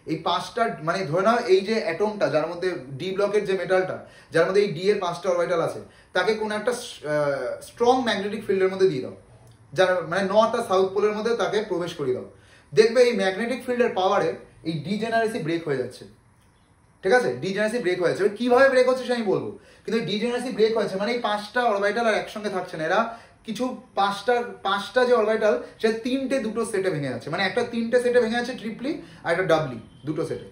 এই 5টা, মানে ধরে নাও এই যে অ্যাটমটা, যার মধ্যে ডি ব্লকের যে মেটালটা, যার মধ্যে এই ডি এর 5টা অরবিটাল আছে, তাকে কোনো একটা স্ট্রং ম্যাগনেটিক ফিল্ডের মধ্যে দিয়ে দাও, যার মানে নর্থ আর সাউথ পোলের মধ্যে তাকে প্রবেশ করিয়ে দাও। দেখবে এই ম্যাগনেটিক ফিল্ডের পাওয়ারে এই ডিজেনারেসি ব্রেক হয়ে যাচ্ছে। ঠিক আছে, ডিজেনারেসি ব্রেক হয়ে যাচ্ছে। কিভাবে ব্রেক হচ্ছে সে আমি বলবো, কিন্তু ডিজেনারেসি ব্রেক হয়েছে মানে এই 5টা অরবিটাল আর একসঙ্গে থাকছে না, এরা কিছু 5টা যে অরবিটাল, সে 3টে দুটো সেটে ভেঙে যাচ্ছে, মানে একটা 3টে সেটে ভেঙে যাচ্ছে ট্রিপলি, আর একটা ডাবলি দুটো সেটে।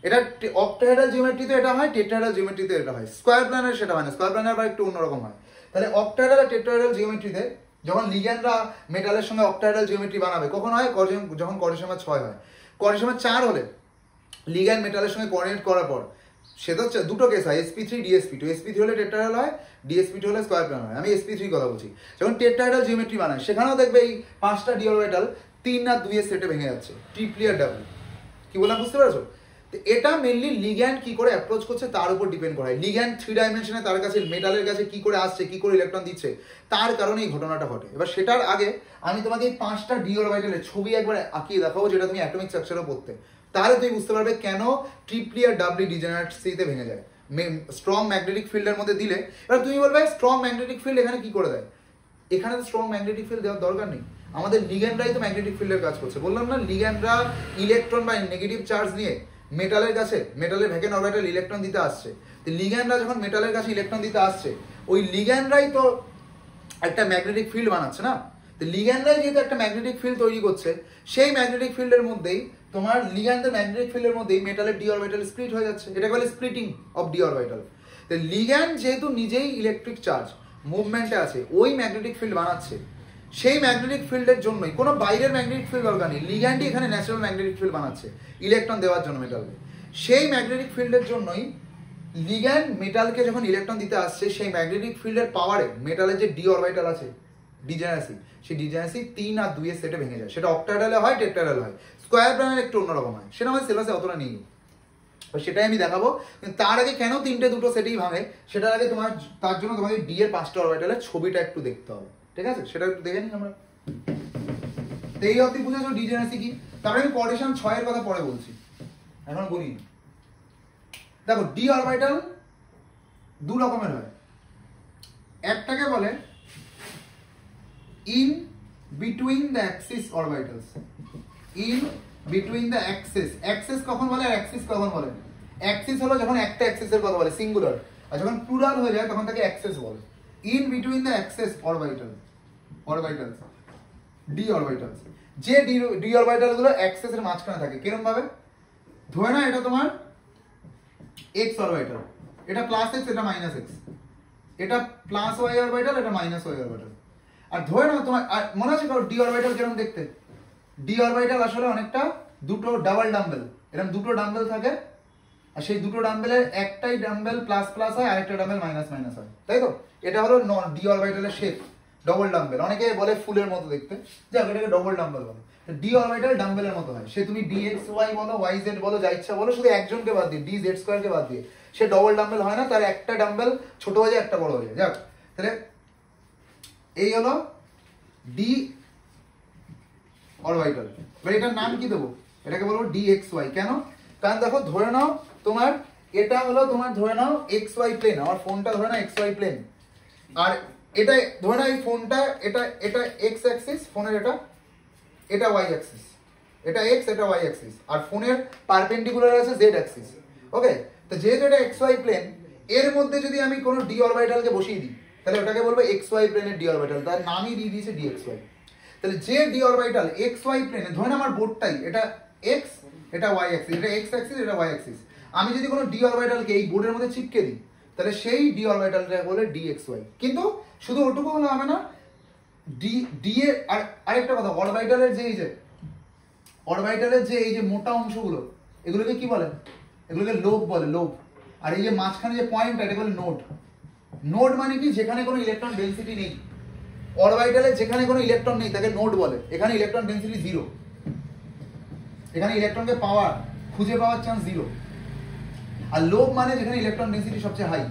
এটা অক্টাহেড্রাল জিওমেট্রিতে এটা হয়, টেট্রাহেড্রাল জিওমেট্রিতে এটা হয়, স্কয়ার প্ল্যানার সেটা হয় না, স্কয়ার প্ল্যানার আবার একটু অন্যরকম হয়। তাহলে অক্টাহেড্রাল আর টেট্রাহেড্রাল জিওমেট্রিতে যখন লিগ্যান্ডরা মেটালের সঙ্গে অক্টাহেড্রাল জিওমেট্রি বানাবে, কখন হয়? যখন কোঅর্ডিনেশন 6 হয়। কোঅর্ডিনেশন 4 হলে লিগ্যান্ড মেটালের সঙ্গে কোঅর্ডিনেট করার পর, সে তো দুটো কেস হয়, sp3 dsp2। sp3 হলে টেট্রাহেড্রাল হয়, dsp2 হলে স্কয়ার প্ল্যানার হয়। আমি sp3 কথা বলছি। যখন টেট্রাহেড্রাল জিওমেট্রি বানায়, সেখানেও দেখবে এই 5টা ডি অরবিটাল 3 আর 2 এর সেটে ভেঙে যাচ্ছে, ট্রিপলি আর ডাবলি। কি বললাম বুঝতে পেরেছো? তো এটা মেনলি লিগ্যান্ড কি করে অ্যাপ্রোচ করছে তার উপর ডিপেন্ড করে। লিগ্যান্ড 3 ডাইমেনশনে তার কাছে মেটালের কাছে কি করে আসছে, কি করে ইলেকট্রন দিচ্ছে, তার কারণে এই ঘটনাটা ঘটে। এবার সেটার আগে আমি তোমাকে এই 5টা ডি অরবিটালের ছবি একবার আঁকিয়ে দেখাবো, যেটা তুমি অ্যাটমিক স্ট্রাকচারও পড়তে, তাহলে তুমি বুঝতে পারবে কেন ট্রিপলি আর ডাবলি ডিজেনারেটসিতে ভেঙে যায় স্ট্রং ম্যাগনেটিক ফিল্ডের মধ্যে দিলে। এবার তুমি বলবে স্ট্রং ম্যাগনেটিক ফিল্ড এখানে কি করে দেয়? এখানে তো স্ট্রং ম্যাগনেটিক ফিল্ড দেওয়ার দরকার নেই, আমাদের লিগ্যান্ডরাই তো ম্যাগনেটিক ফিল্ডের কাজ করছে। বললাম না, লিগ্যান্ডরা ইলেকট্রন বা নেগেটিভ চার্জ নিয়ে মেটালের কাছে, মেটালের ভ্যাকেন্ট অরবিটাল ইলেকট্রন দিতে আসছে। তো লিগ্যান্ডরা যখন মেটালের কাছে ইলেকট্রন দিতে আসছে, ওই লিগ্যান্ডরাই তো একটা ম্যাগনেটিক ফিল্ড বানাচ্ছে না। তো লিগ্যান্ডরাই যেহেতু একটা ম্যাগনেটিক ফিল্ড তৈরি করছে, সেই ম্যাগনেটিক ফিল্ডের মধ্যেই তোমার লিগ্যান্ডের ম্যাগনেটিক ফিল্ডের মধ্যেই মেটালের ডি অরবিটাল স্প্লিট হয়ে যাচ্ছে, এটাকে বলে স্প্লিটিং অফ ডি অরবিটাল। তো লিগ্যান্ড যেহেতু নিজেই ইলেকট্রিক চার্জ মুভমেন্টে আছে, ওই ম্যাগনেটিক ফিল্ড বানাচ্ছে, সেই ম্যাগনেটিক ফিল্ডের জন্যই কোনো বাইরের ম্যাগনেটিক ফিল্ড দরকার নেই, লিগ্যান্ডই এখানে ন্যাচারাল ম্যাগনেটিক ফিল্ড বানাচ্ছে ইলেকট্রন দেওয়ার জন্য মেটালকে। সেই ম্যাগনেটিক ফিল্ডের জন্যই লিগ্যান্ড মেটালকে যখন ইলেকট্রন দিতে আসছে, সেই ম্যাগনেটিক ফিল্ডের পাওয়ারে মেটালের যে ডি অরবিটাল আছে ডিজেনারেসি, সেই ডিজেনারেসি 3 আর 2 এর সেটে ভেঙে যায়। সেটা অক্টাহেড্রালে হয়, টেট্রাহেড্রাল হয়, স্কয়ার প্ল্যানার একটু অন্যরকম হয়, সেটা আমাদের সিলেবাসে অতটা নেই, সেটাই আমি দেখাবো। কিন্তু তার আগে কেন 3টে দুটো সেটেই ভাঙে, সেটার আগে তার জন্য তোমাকে ডি এর 5টা অরবিটালের ছবিটা একটু দেখতে হবে। ঠিক আছে, সেটা একটু দেখে নিই আমরা। তো এই অবধি বুঝেছো ডিজেনারেসি কি। তারপরে আমি কোঅর্ডিনেশন 6 এর কথা পরে বলছি, এখন বলি। দেখো ডি অরবিটাল দু রকমের হয়, একটাকে বলে in between the Axis orbitals. In between the Axis, Axis কখন বলে আর অ্যাক্সিস কখন বলে? অ্যাক্সিস হলো যখন একটা অ্যাক্সিসের কথা বলে সিঙ্গুলার, আর যখন প্লুরাল হয়ে যায় তখন তাকে অ্যাক্সিস বলে। In between the axis orbital, orbitals, D orbitals. যে ডি অরবিটাল গুলো অ্যাক্সিসের মাঝখানে থাকে, কিরকম ভাবে? ধরে না এটা তোমার এক্স অরবিটাল, এটা প্লাস এক্স, এটা মাইনাস এক্স, এটা প্লাস ওয়াই অরবিটাল, এটা মাইনাস ওয়াই অরবিটাল। আর ধরে নাও তোমার, আর মনে আছে কারো ডি অরবিটাল যেরকম দেখতে? ডি অরবিটাল আসলে অনেকটা দুটো ডাবল ডাম্বেল, এরকম দুটো ডাম্বেল থাকে, আর সেই দুটো ডাম্বেলের একটাই ডাম্বেল প্লাস প্লাস হয়, আরেকটা ডাম্বেল মাইনাস মাইনাস হয়, তাই তো? এটা হলো ডি অরবিটালের শেপ, ডবল ডাম্বেল। অনেকে বলে ফুলের মতো দেখতে, যাক এটাকে ডবল ডাম্বেল বলে। ডি অরবিটাল ডাম্বেলের মতো হয়, সে তুমি ডি এক্স ওয়াই বলো, ওয়াই জেড বলো, যা ইচ্ছা বলো, শুধু একজনকে বাদ দিয়ে, ডি জেড স্কোয়ারকে বাদ দিয়ে, সে ডবল ডাম্বেল হয় না, তার একটা ডাম্বেল ছোট হয়ে যায়, একটা বড় হয়ে যায়। যাক, তাহলে এই হলো ডি অরবিটাল। এবার এটার নাম কি দেবো? এটাকে বলবো ডি এক্স ওয়াই। কেন? কারণ দেখো ধরে নাও তোমার এটা হলো তোমার, ধরে নাও এক্স ওয়াই প্লেন, আমার ফোনটা ধরে নাও এক্স ওয়াই প্লেন, আর এটা ধরে নাও এই ফোনটা, এটা এটা এক্স অ্যাক্সিস ফোনের, এটা এটা ওয়াই অ্যাক্সিস, এটা এক্স, এটা ওয়াই অ্যাক্সিস, আর ফোনের পারপেন্ডিকুলার আছে জেড অ্যাক্সিস। ওকে, তো যেহেতু এটা এক্স ওয়াই প্লেন, এর মধ্যে যদি আমি কোনো ডি অরবিটালকে বসিয়ে দিই, তাহলে ওটাকে বলবো এক্স ওয়াই প্লেনের ডি অরবিটাল, তার নামই দিয়ে দিয়েছে ডি এক্স ওয়াই। তাহলে যে ডি অরবিটাল এক্স ওয়াই প্লেনে, ধরে না আমার বোর্ডটাই এটা এক্স, এটা ওয়াই অ্যাক্সিস, এটা এক্স অ্যাক্সিস, এটা ওয়াই অ্যাক্সিস, আমি যদি কোনো ডি অরবিটালকে এই বোর্ডের মধ্যে চিপকে দিই, তাহলে সেই ডি অরবিটালটা বলে ডি এক্স ওয়াই। কিন্তু শুধু ওটুকু হলে হবে না, ডি ডি এর আরেকটা কথা, অরবিটালের যে এই যে অরবিটালের যে এই যে মোটা অংশগুলো, এগুলোকে কি বলে? এগুলোকে লোব বলে, লোব। আর এই যে মাঝখানে যে পয়েন্ট, এটা বলে নোড। নোড মানে কি? যেখানে কোনো ইলেকট্রন ডেনসিটি নেই। অরবিটালে যেখানে কোনো ইলেকট্রন নেই তাকে নোড বলে। এখানে ইলেকট্রন ডেনসিটি 0, এখানে ইলেকট্রনকে খুঁজে পাওয়ার চান্স 0। আর লোব মানে যেখানে ইলেকট্রন ডেনসিটি সবচেয়ে হাই।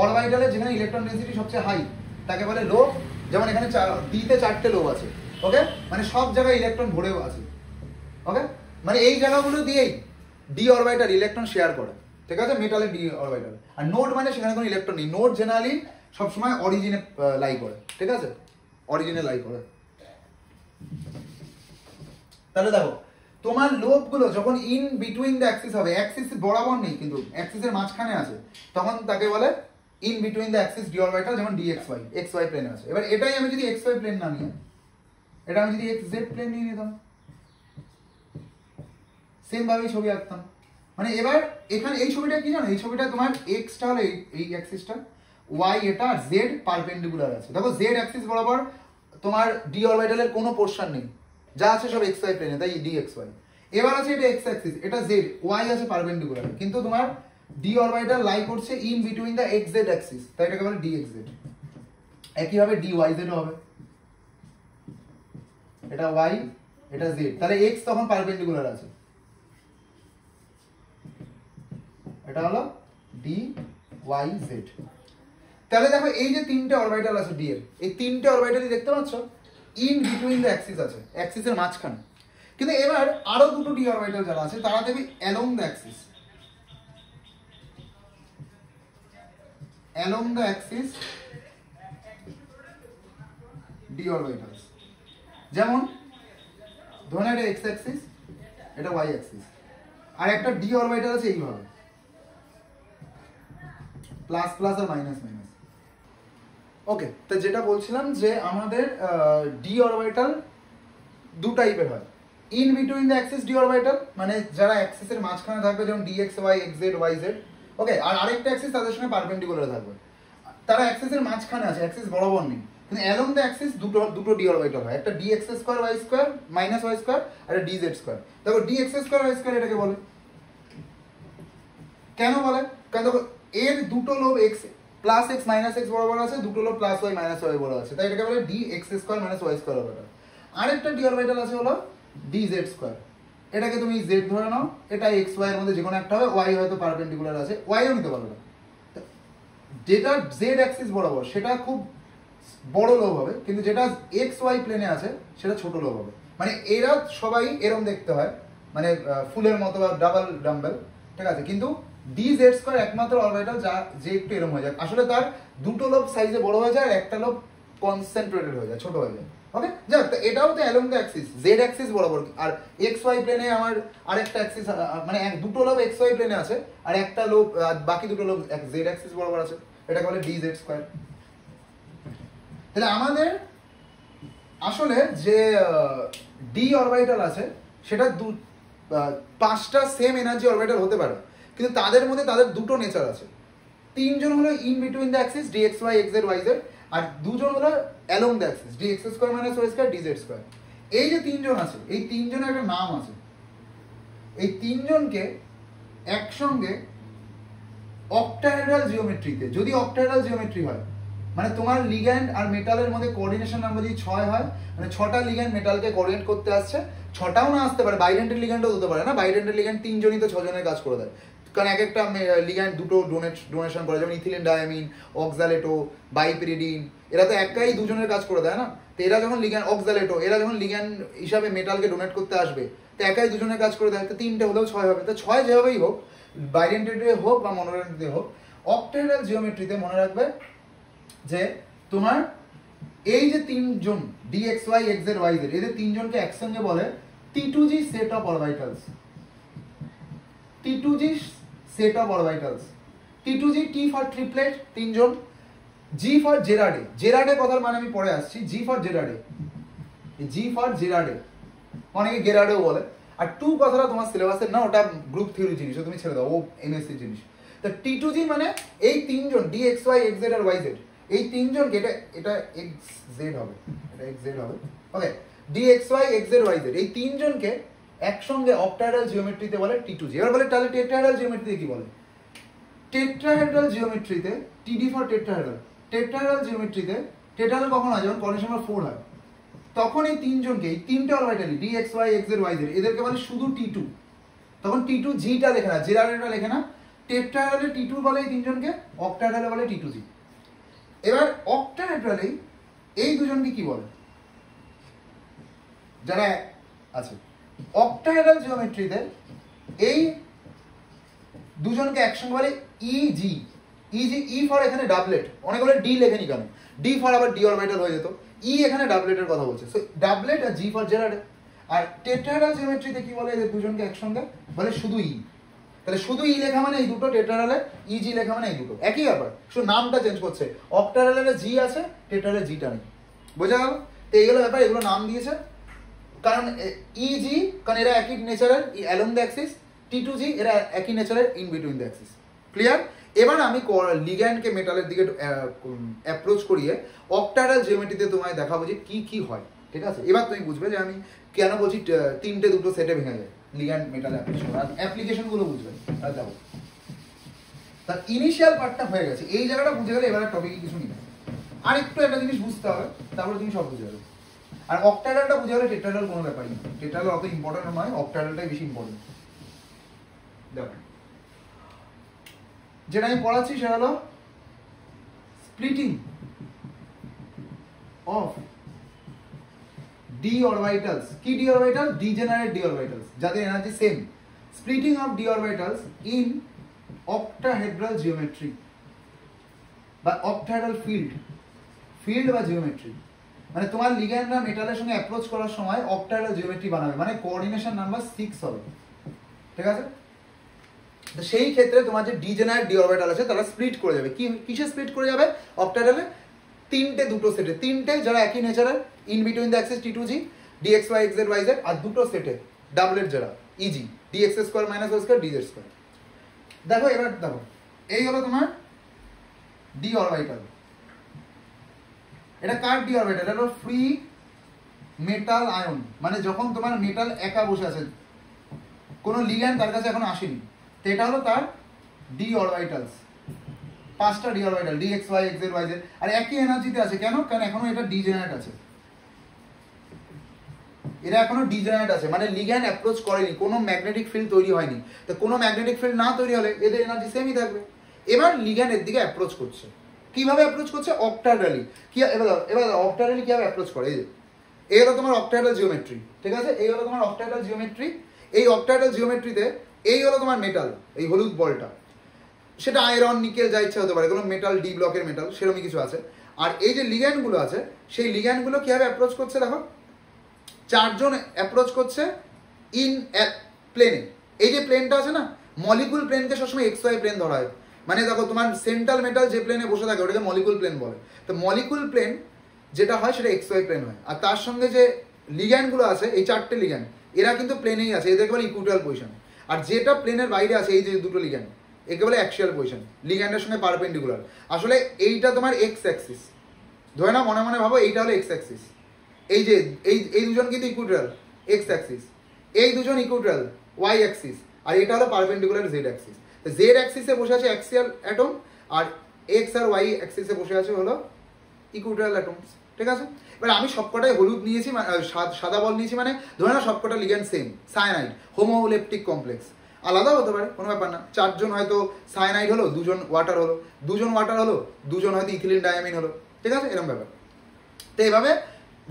অরবিটালে যেখানে ইলেকট্রন ডেনসিটি সবচেয়ে হাই তাকে বলে লোব। যেমন এখানে ডিতে 4টে লোব আছে, ওকে, মানে সব জায়গায় ইলেকট্রন ভরেও আছে, ওকে, মানে এই জায়গাগুলো দিয়েই ডি অরবিটাল ইলেকট্রন শেয়ার করে, ঠিক আছে, মেটালের ডি অরবিটাল। আর নোড মানে সেখানে কোনো ইলেকট্রন নেই। নোড জেনারেলি সবসময় অরিজিনে লাই করে, ঠিক আছে, অরিজিনে লাই করে। তাহলে দেখো তোমার লোবগুলো যখন ইন বিটুইন দ্য অ্যাক্সিস হবে, অ্যাক্সিস বরাবর নেই কিন্তু অ্যাক্সিসের মাঝখানে আছে, তখন তাকে বলে in between the axis D orbital, যেমন D x Y, X Y প্লেনে আছে। এবার এটাই আমি যদি এক্স ওয়াই প্লেন না নিয়ে, এটা আমি যদি এক্স জেড প্লেন নিয়ে নিতাম, সেম ভাবেই ছবি আঁকতাম। মানে এবার এখানে এই ছবিটা কি জানো? এই ছবিটা তোমার এক্সটা হলো এই অ্যাক্সিসটা, ওয়াই এটা, আর জেড পারপেন্ডিকুলার আছে। দেখো জেড অ্যাক্সিস বরাবর তোমার ডি অরবিটালের কোনো পোরশন নেই, যা আছে সব এক্স ওয়াই প্লেনে, তাই ডি এক্স ওয়াই। এবার আছে এটা এক্স অ্যাক্সিস, এটা জেড, ওয়াই আছে পারপেন্ডিকুলার, কিন্তু তোমার ডি অরবিটাল লাই করছে in between the x Z Axis, তাই এটাকে বলে ডি এক্স জেড। একইভাবে ডি ওয়াই জেড হবে, এটা ওয়াই, এটা জেড, তাহলে এক্স তখন পারপেন্ডিকুলার আছে, এটা হলো ডি ওয়াই জেড। তাহলে দেখো এই যে তিনটে অরবিটাল আছে ডি এর, এই তিনটে অরবিটালই দেখতে পাচ্ছ ইন বিটুইন দ্য অ্যাক্সিস আছে, অ্যাক্সিসের মাঝখানে। কিন্তু এবার আরো দুটো ডি অরবিটাল যারা আছে তারা দেবে along the Axis, along the axis D orbitals. যেমন ধরুন এটা এক্স অ্যাক্সিস, এটা ওয়াই অ্যাক্সিস, আর একটা ডি অরবিটাল আছে এইভাবে, প্লাস প্লাস আর মাইনাস মাইনাস। ওকে, তো যেটা বলছিলাম যে আমাদের ডি অরবিটাল দু টাইপের হয়। In between the axis D orbital মানে যারা অ্যাক্সিসের মাঝখানে থাকবে, যেমন D x Y, x Z, Y Z, okay, আর আরেকটা অ্যাক্সিস তাদের সঙ্গে পারপেন্ডিকুলার থাকবে, তারা অ্যাক্সিসের মাঝখানে আছে, অ্যাক্সিস বরাবর নেই। কিন্তু অ্যালং দ্য অ্যাক্সিস দুটো ডি অরবিটাল হয়, একটা D x square Y square minus Y square, আর একটা ডি জেড স্কোয়ার। দেখো D x square Y square এটাকে বলে, কেন বলে? কারণ দেখো এর দুটো lobe X plus x minus X বরাবর আছে, দুটো lobe plus Y minus Y বরাবর আছে, তাই এটাকে বলে D x square minus Y square orbital. আরেকটা ডি অরবিটাল আছে হলো ডি জেড স্কোয়ার, এটাকে তুমি জেড ধরে নাও, এটা এক্স ওয়াই এর মধ্যে যে কোনো একটা হবে, ওয়াই হয়তো পারপেন্ডিকুলার আছে, ওয়াইও নিতে পারবে না। যেটা জেড অ্যাক্সিস বরাবর সেটা খুব বড় লোব হবে, কিন্তু যেটা এক্স ওয়াই প্লেনে আছে সেটা ছোট লোব হবে। মানে এরা সবাই এরম দেখতে হয়, মানে ফুলের মতো বা ডাবল ডাম্বেল, ঠিক আছে। কিন্তু ডি জেড স্কোয়ার একমাত্র অরবিটাল যা যে একটু এরম হয়ে যায়, আসলে তার দুটো লোব সাইজে বড় হয়ে যায় আর একটা লোব কনসেন্ট্রেটেড হয়ে যায়, ছোট হয়ে যায়। ওকে, যাক, এটাও তো along the Axis, Z axis বরাবর। আর এক্স ওয়াই প্লেনে আমার আরেকটা অ্যাক্সিস, মানে দুটো লোব এক্স ওয়াই প্লেনে আছে আর একটা লোব, বাকি দুটো লোব জেড অ্যাক্সিস বরাবর আছে, এটাকে বলে ডি জেড স্কোয়ার। তাহলে আমাদের আসলে যে ডি অরবিটাল আছে সেটা পাঁচটা সেম এনার্জি অরবিটাল হতে পারে, কিন্তু তাদের মধ্যে তাদের দুটো নেচার আছে। তিনজন হলো in between the axis D x Y x Z Y Z, আর দুজন হলো along the axis D x square minus Y square D Z square. এই যে তিনজন আছে, এই তিনজনের একটা নাম আছে। এই তিনজনকে একসঙ্গে অক্টাহেড্রাল জিওমেট্রিতে, যদি অক্টাহেড্রাল জিওমেট্রি হয়, মানে তোমার লিগ্যান্ড আর মেটালের মধ্যে কোঅর্ডিনেশন নাম্বার যদি 6 হয়, মানে 6টা লিগ্যান্ড মেটালকে কোঅর্ডিনেট করতে আসছে, 6টাও না আসতে পারে, বাইডেন্টেড লিগ্যান্ডও হতে পারে না, বাইডেন্টেড লিগ্যান্ড 3 জনই তো 6 জনের কাজ করে দেয়, কারণ এক একটা লিগ্যান্ড দুটো ডোনেশন করে, যেমন ইথিলিন ডায়ামিন, অক্সালেটো, বাইপিরিডিন, এরা তো একাই দুজনের কাজ করে দেয় না। তো এরা যখন লিগ্যান্ড, অক্সালেটো, এরা যখন লিগ্যান্ড হিসাবে মেটালকে ডোনেট করতে আসবে, তো একাই দুজনের কাজ করে দেয়, তো 3টে হলেও 6 হবে। তো 6 যেভাবেই হোক, বাইডেন্টেডে হোক বা মনোডেন্টেডে হোক, অক্টাহেড্রাল জিওমেট্রিতে মনে রাখবে যে তোমার এই যে তিনজন D x Y x Z Y z, এদের তিনজনকে একসঙ্গে বলে T2G set of orbitals. T2G set of orbitals. T2G, T for triplet তিনজন, G ফর জেরাডে, জেরাডে কথার মানে আমি পরে আসছি, G for gerade, G for gerade, অনেকে গেরাডেও বলে। আর 2 কথাটা তোমার সিলেবাসের না, ওটা গ্রুপ থিওরি জিনিস, তুমি ছেড়ে দাও, ও এমএসসি জিনিস। তো T2G মানে এই তিনজন D x Y x Z আর ওয়াই জেড, এই তিনজনকে, এটা এক্স জেড হবে, এটা এক্স জেড হবে, okay, D x Y x Z Y Z, এই তিনজনকে একসঙ্গে অক্টাহেড্রাল জিওমেট্রিতে বলে T2G। এবার বলে তাহলে টেট্রাহেড্রাল জিওমেট্রিতে কি বলে? টেট্রাহেড্রাল জিওমেট্রিতে টিডি ফর টেট্রাহেড্রাল, টেট্রাহেড্রাল জিওমেট্রিতে টেট্রাহেড্রাল কখন হয়? যখন কোঅর্ডিনেশন নাম্বার 4 হয়, তখন এই তিনজনকে, এই তিনটে অরবিটালি D x Y x Z Y Z, এদেরকে বলে শুধু T2। তখন T2G টা লেখে না, জেরাডেটা লেখে না, টেট্রাহেড্রালে T2 বলে এই তিনজনকে, অক্টাহেড্রালে বলে T2G। এবার অক্টাহেড্রালে এই দুজনকে কি বলে যারা আছে? অক্টাহেড্রাল জিওমেট্রিতে এই দুজনকে একসঙ্গে বলে ইজি। ইজি, ই ফর এখানে ডাবলেট, অনেক বলে ডি লেখেনি কেন, ডি ফর আবার ডি অরবিটাল হয়ে যেত, ই এখানে ডাবলেটের কথা বলছে, সো ডাবলেট আর জি ফর জেরাডে। আর টেট্রাহেড্রাল জিওমেট্রিতে কি বলে এদের দুজনকে একসঙ্গে বলে শুধু ই। তাহলে শুধু ই লেখা মানে এই দুটো, টেট্রাহেড্রালে ইজি লেখা মানে এই দুটো, একই ব্যাপার, শুধু নামটা চেঞ্জ করছে। অক্টাহেড্রালে জি আছে, টেট্রাহেড্রালে জিটা নেই, বোঝা গেল? তো এইগুলো ব্যাপার, এগুলো নাম দিয়েছে কারণ ইজি, কারণ এরা একই নেচারের অ্যালং দ্য অ্যাক্সিস, T2G এরা একই নেচারের in between the Axis. Clear? এবার আমি লিগ্যান্ডকে মেটালের দিকে অ্যাপ্রোচ করিয়ে অক্টাহেড্রাল জিওমেট্রিতে তোমায় দেখাবো যে কি কি হয়, ঠিক আছে? এবার তুমি বুঝবে যে আমি কেন বলছি 3টে দুটো সেটে ভেঙে যায় লিগ্যান্ড মেটাল অ্যাপ্লিকেশন, আর অ্যাপ্লিকেশনগুলো বুঝবে। আর যাবো, তার ইনিশিয়াল পার্টটা হয়ে গেছে, এই জায়গাটা বুঝে গেলে এবার টপিকে কিছু নেই। আর একটু একটা জিনিস বুঝতে হবে, তারপরে তুমি সব বুঝে যাবে। আর অক্টাহেড্রালটা বুঝে গেলে টেট্রাহেড্রাল কোনো ব্যাপারই না, টেট্রাহেড্রাল অত ইম্পর্টেন্ট নয়, অক্টাহেড্রালটাই বেশি ইম্পর্টেন্ট। দেখো, যেটা আমি পড়াচ্ছি সেটা হলো স্প্লিটিং অফ ডি অরবিটালস। কি D orbital? Degenerate D orbitals, যাদের energy same. Splitting of D orbitals in octahedral geometry বা অক্টাহেড্রাল ফিল্ড, ফিল্ড বা জিওমেট্রি। মানে তোমার লিগ্যান্ডরা মেটালের সঙ্গে অ্যাপ্রোচ করার সময় অক্টাহেড্রাল জিওমেট্রি বানাবে, মানে কোঅর্ডিনেশন নাম্বার 6 হবে, ঠিক আছে? তো সেই ক্ষেত্রে তোমার যে ডিজেনারেট ডি অরবিটাল আছে তারা স্প্লিট করে যাবে। কি কিসে স্প্লিট করে যাবে? অক্টাহেড্রালে 3টে দুটো সেটে, 3টে যারা একই নেচারের in between the axis T2G, D x Y x Z Y Z, আর দুটো সেটে ডাবলেট যারা E G, D x square minus Y square D Z square. দেখো, এবার দেখো, এই হলো তোমার ডি অরবিটাল। এটা কার ডি অরবিটাল? এটা হলো ফ্রি মেটাল আয়ন, মানে যখন তোমার মেটাল একা বসে আছে, কোনো লিগ্যান্ড তার কাছে এখন আসেনি, তো এটা হলো তার ডি অরবিটালস। 5টা D orbital, D x Y x Z Y Z, আর একই এনার্জিতে আছে। কেন? কারণ এখনো এটা ডিজেনারেট আছে, এরা এখনো ডিজেনারেট আছে, মানে লিগ্যান্ড অ্যাপ্রোচ করেনি, কোনো ম্যাগনেটিক ফিল্ড তৈরি হয়নি। তো কোনো ম্যাগনেটিক ফিল্ড না তৈরি হলে এদের এনার্জি সেমই থাকবে। এবার লিগ্যান্ড এর দিকে অ্যাপ্রোচ করছে, কিভাবে অ্যাপ্রোচ করছে? অক্টাহেড্রালি। কি এবার অক্টাহেড্রালি কিভাবে অ্যাপ্রোচ করে? এই হলো তোমার অক্টাহেড্রাল জিওমেট্রি, ঠিক আছে? এই হলো তোমার অক্টাহেড্রাল জিওমেট্রি। এই অক্টাহেড্রাল জিওমেট্রিতে এই হলো তোমার মেটাল, এই হলুদ বলটা, সেটা আয়রন, নিকেল, যা ইচ্ছা হতে পারে, কোনো মেটাল, ডি ব্লকের মেটাল, সেরকমই কিছু আছে। আর এই যে লিগ্যান্ডগুলো আছে, সেই লিগ্যান্ডগুলো কিভাবে অ্যাপ্রোচ করছে দেখো, চারজন অ্যাপ্রোচ করছে ইন প্লেনে। এই যে প্লেনটা আছে না, মলিকুল প্লেনকে সবসময় এক্স ওয়াই প্লেন ধরা হয়। মানে দেখো তোমার সেন্ট্রাল মেটাল যে প্লেনে বসে থাকে ওটাকে মলিকুল প্লেন বলে। তো মলিকুল প্লেন যেটা হয় সেটা এক্স ওয়াই প্লেন হয়। আর তার সঙ্গে যে লিগ্যান্ডগুলো আছে, এই চারটে লিগ্যান্ড, এরা কিন্তু প্লেনেই আছে, এদেরকে বলে ইকুইটাল পজিশন। আর যেটা প্লেনের বাইরে আছে, এই যে দুটো লিগ্যান্ড, একে বলে অ্যাক্সিয়াল পজিশন, লিগ্যান্ডের সঙ্গে পারপেন্ডিকুলার। আসলে এইটা তোমার এক্স অ্যাক্সিস, ধরে না, মনে মনে ভাবো এইটা হলো এক্স অ্যাক্সিস। এই যে এই দুজন কিন্তু ইকুইটাল এক্স অ্যাক্সিস, এই দুজন ইকুইটাল ওয়াই অ্যাক্সিস, আর এটা হলো পারপেন্ডিকুলার জেড অ্যাক্সিস। জেড অ্যাক্সিসে বসে আছে অ্যাক্সিয়াল অ্যাটম, আর এক্স আর ওয়াই অ্যাক্সিসে বসে আছে হলো ইকুইটাল অ্যাটমস, ঠিক আছে? এবার আমি সবকটাই হলুদ নিয়েছি, সাদা বল নিয়েছি, মানে ধরে না সবকটা লিগ্যান্ড সেম, সায়ানাইড, হোমোলেপটিক কমপ্লেক্স। আলাদা হতে পারে, কোনো ব্যাপার না। চারজন হয়তো সায়ানাইড হলো, দুজন ওয়াটার হলো, দুজন ওয়াটার হলো, দুজন হয়তো ইথিলিন ডায়ামিন হলো, ঠিক আছে? এরকম ব্যাপার। তো এভাবে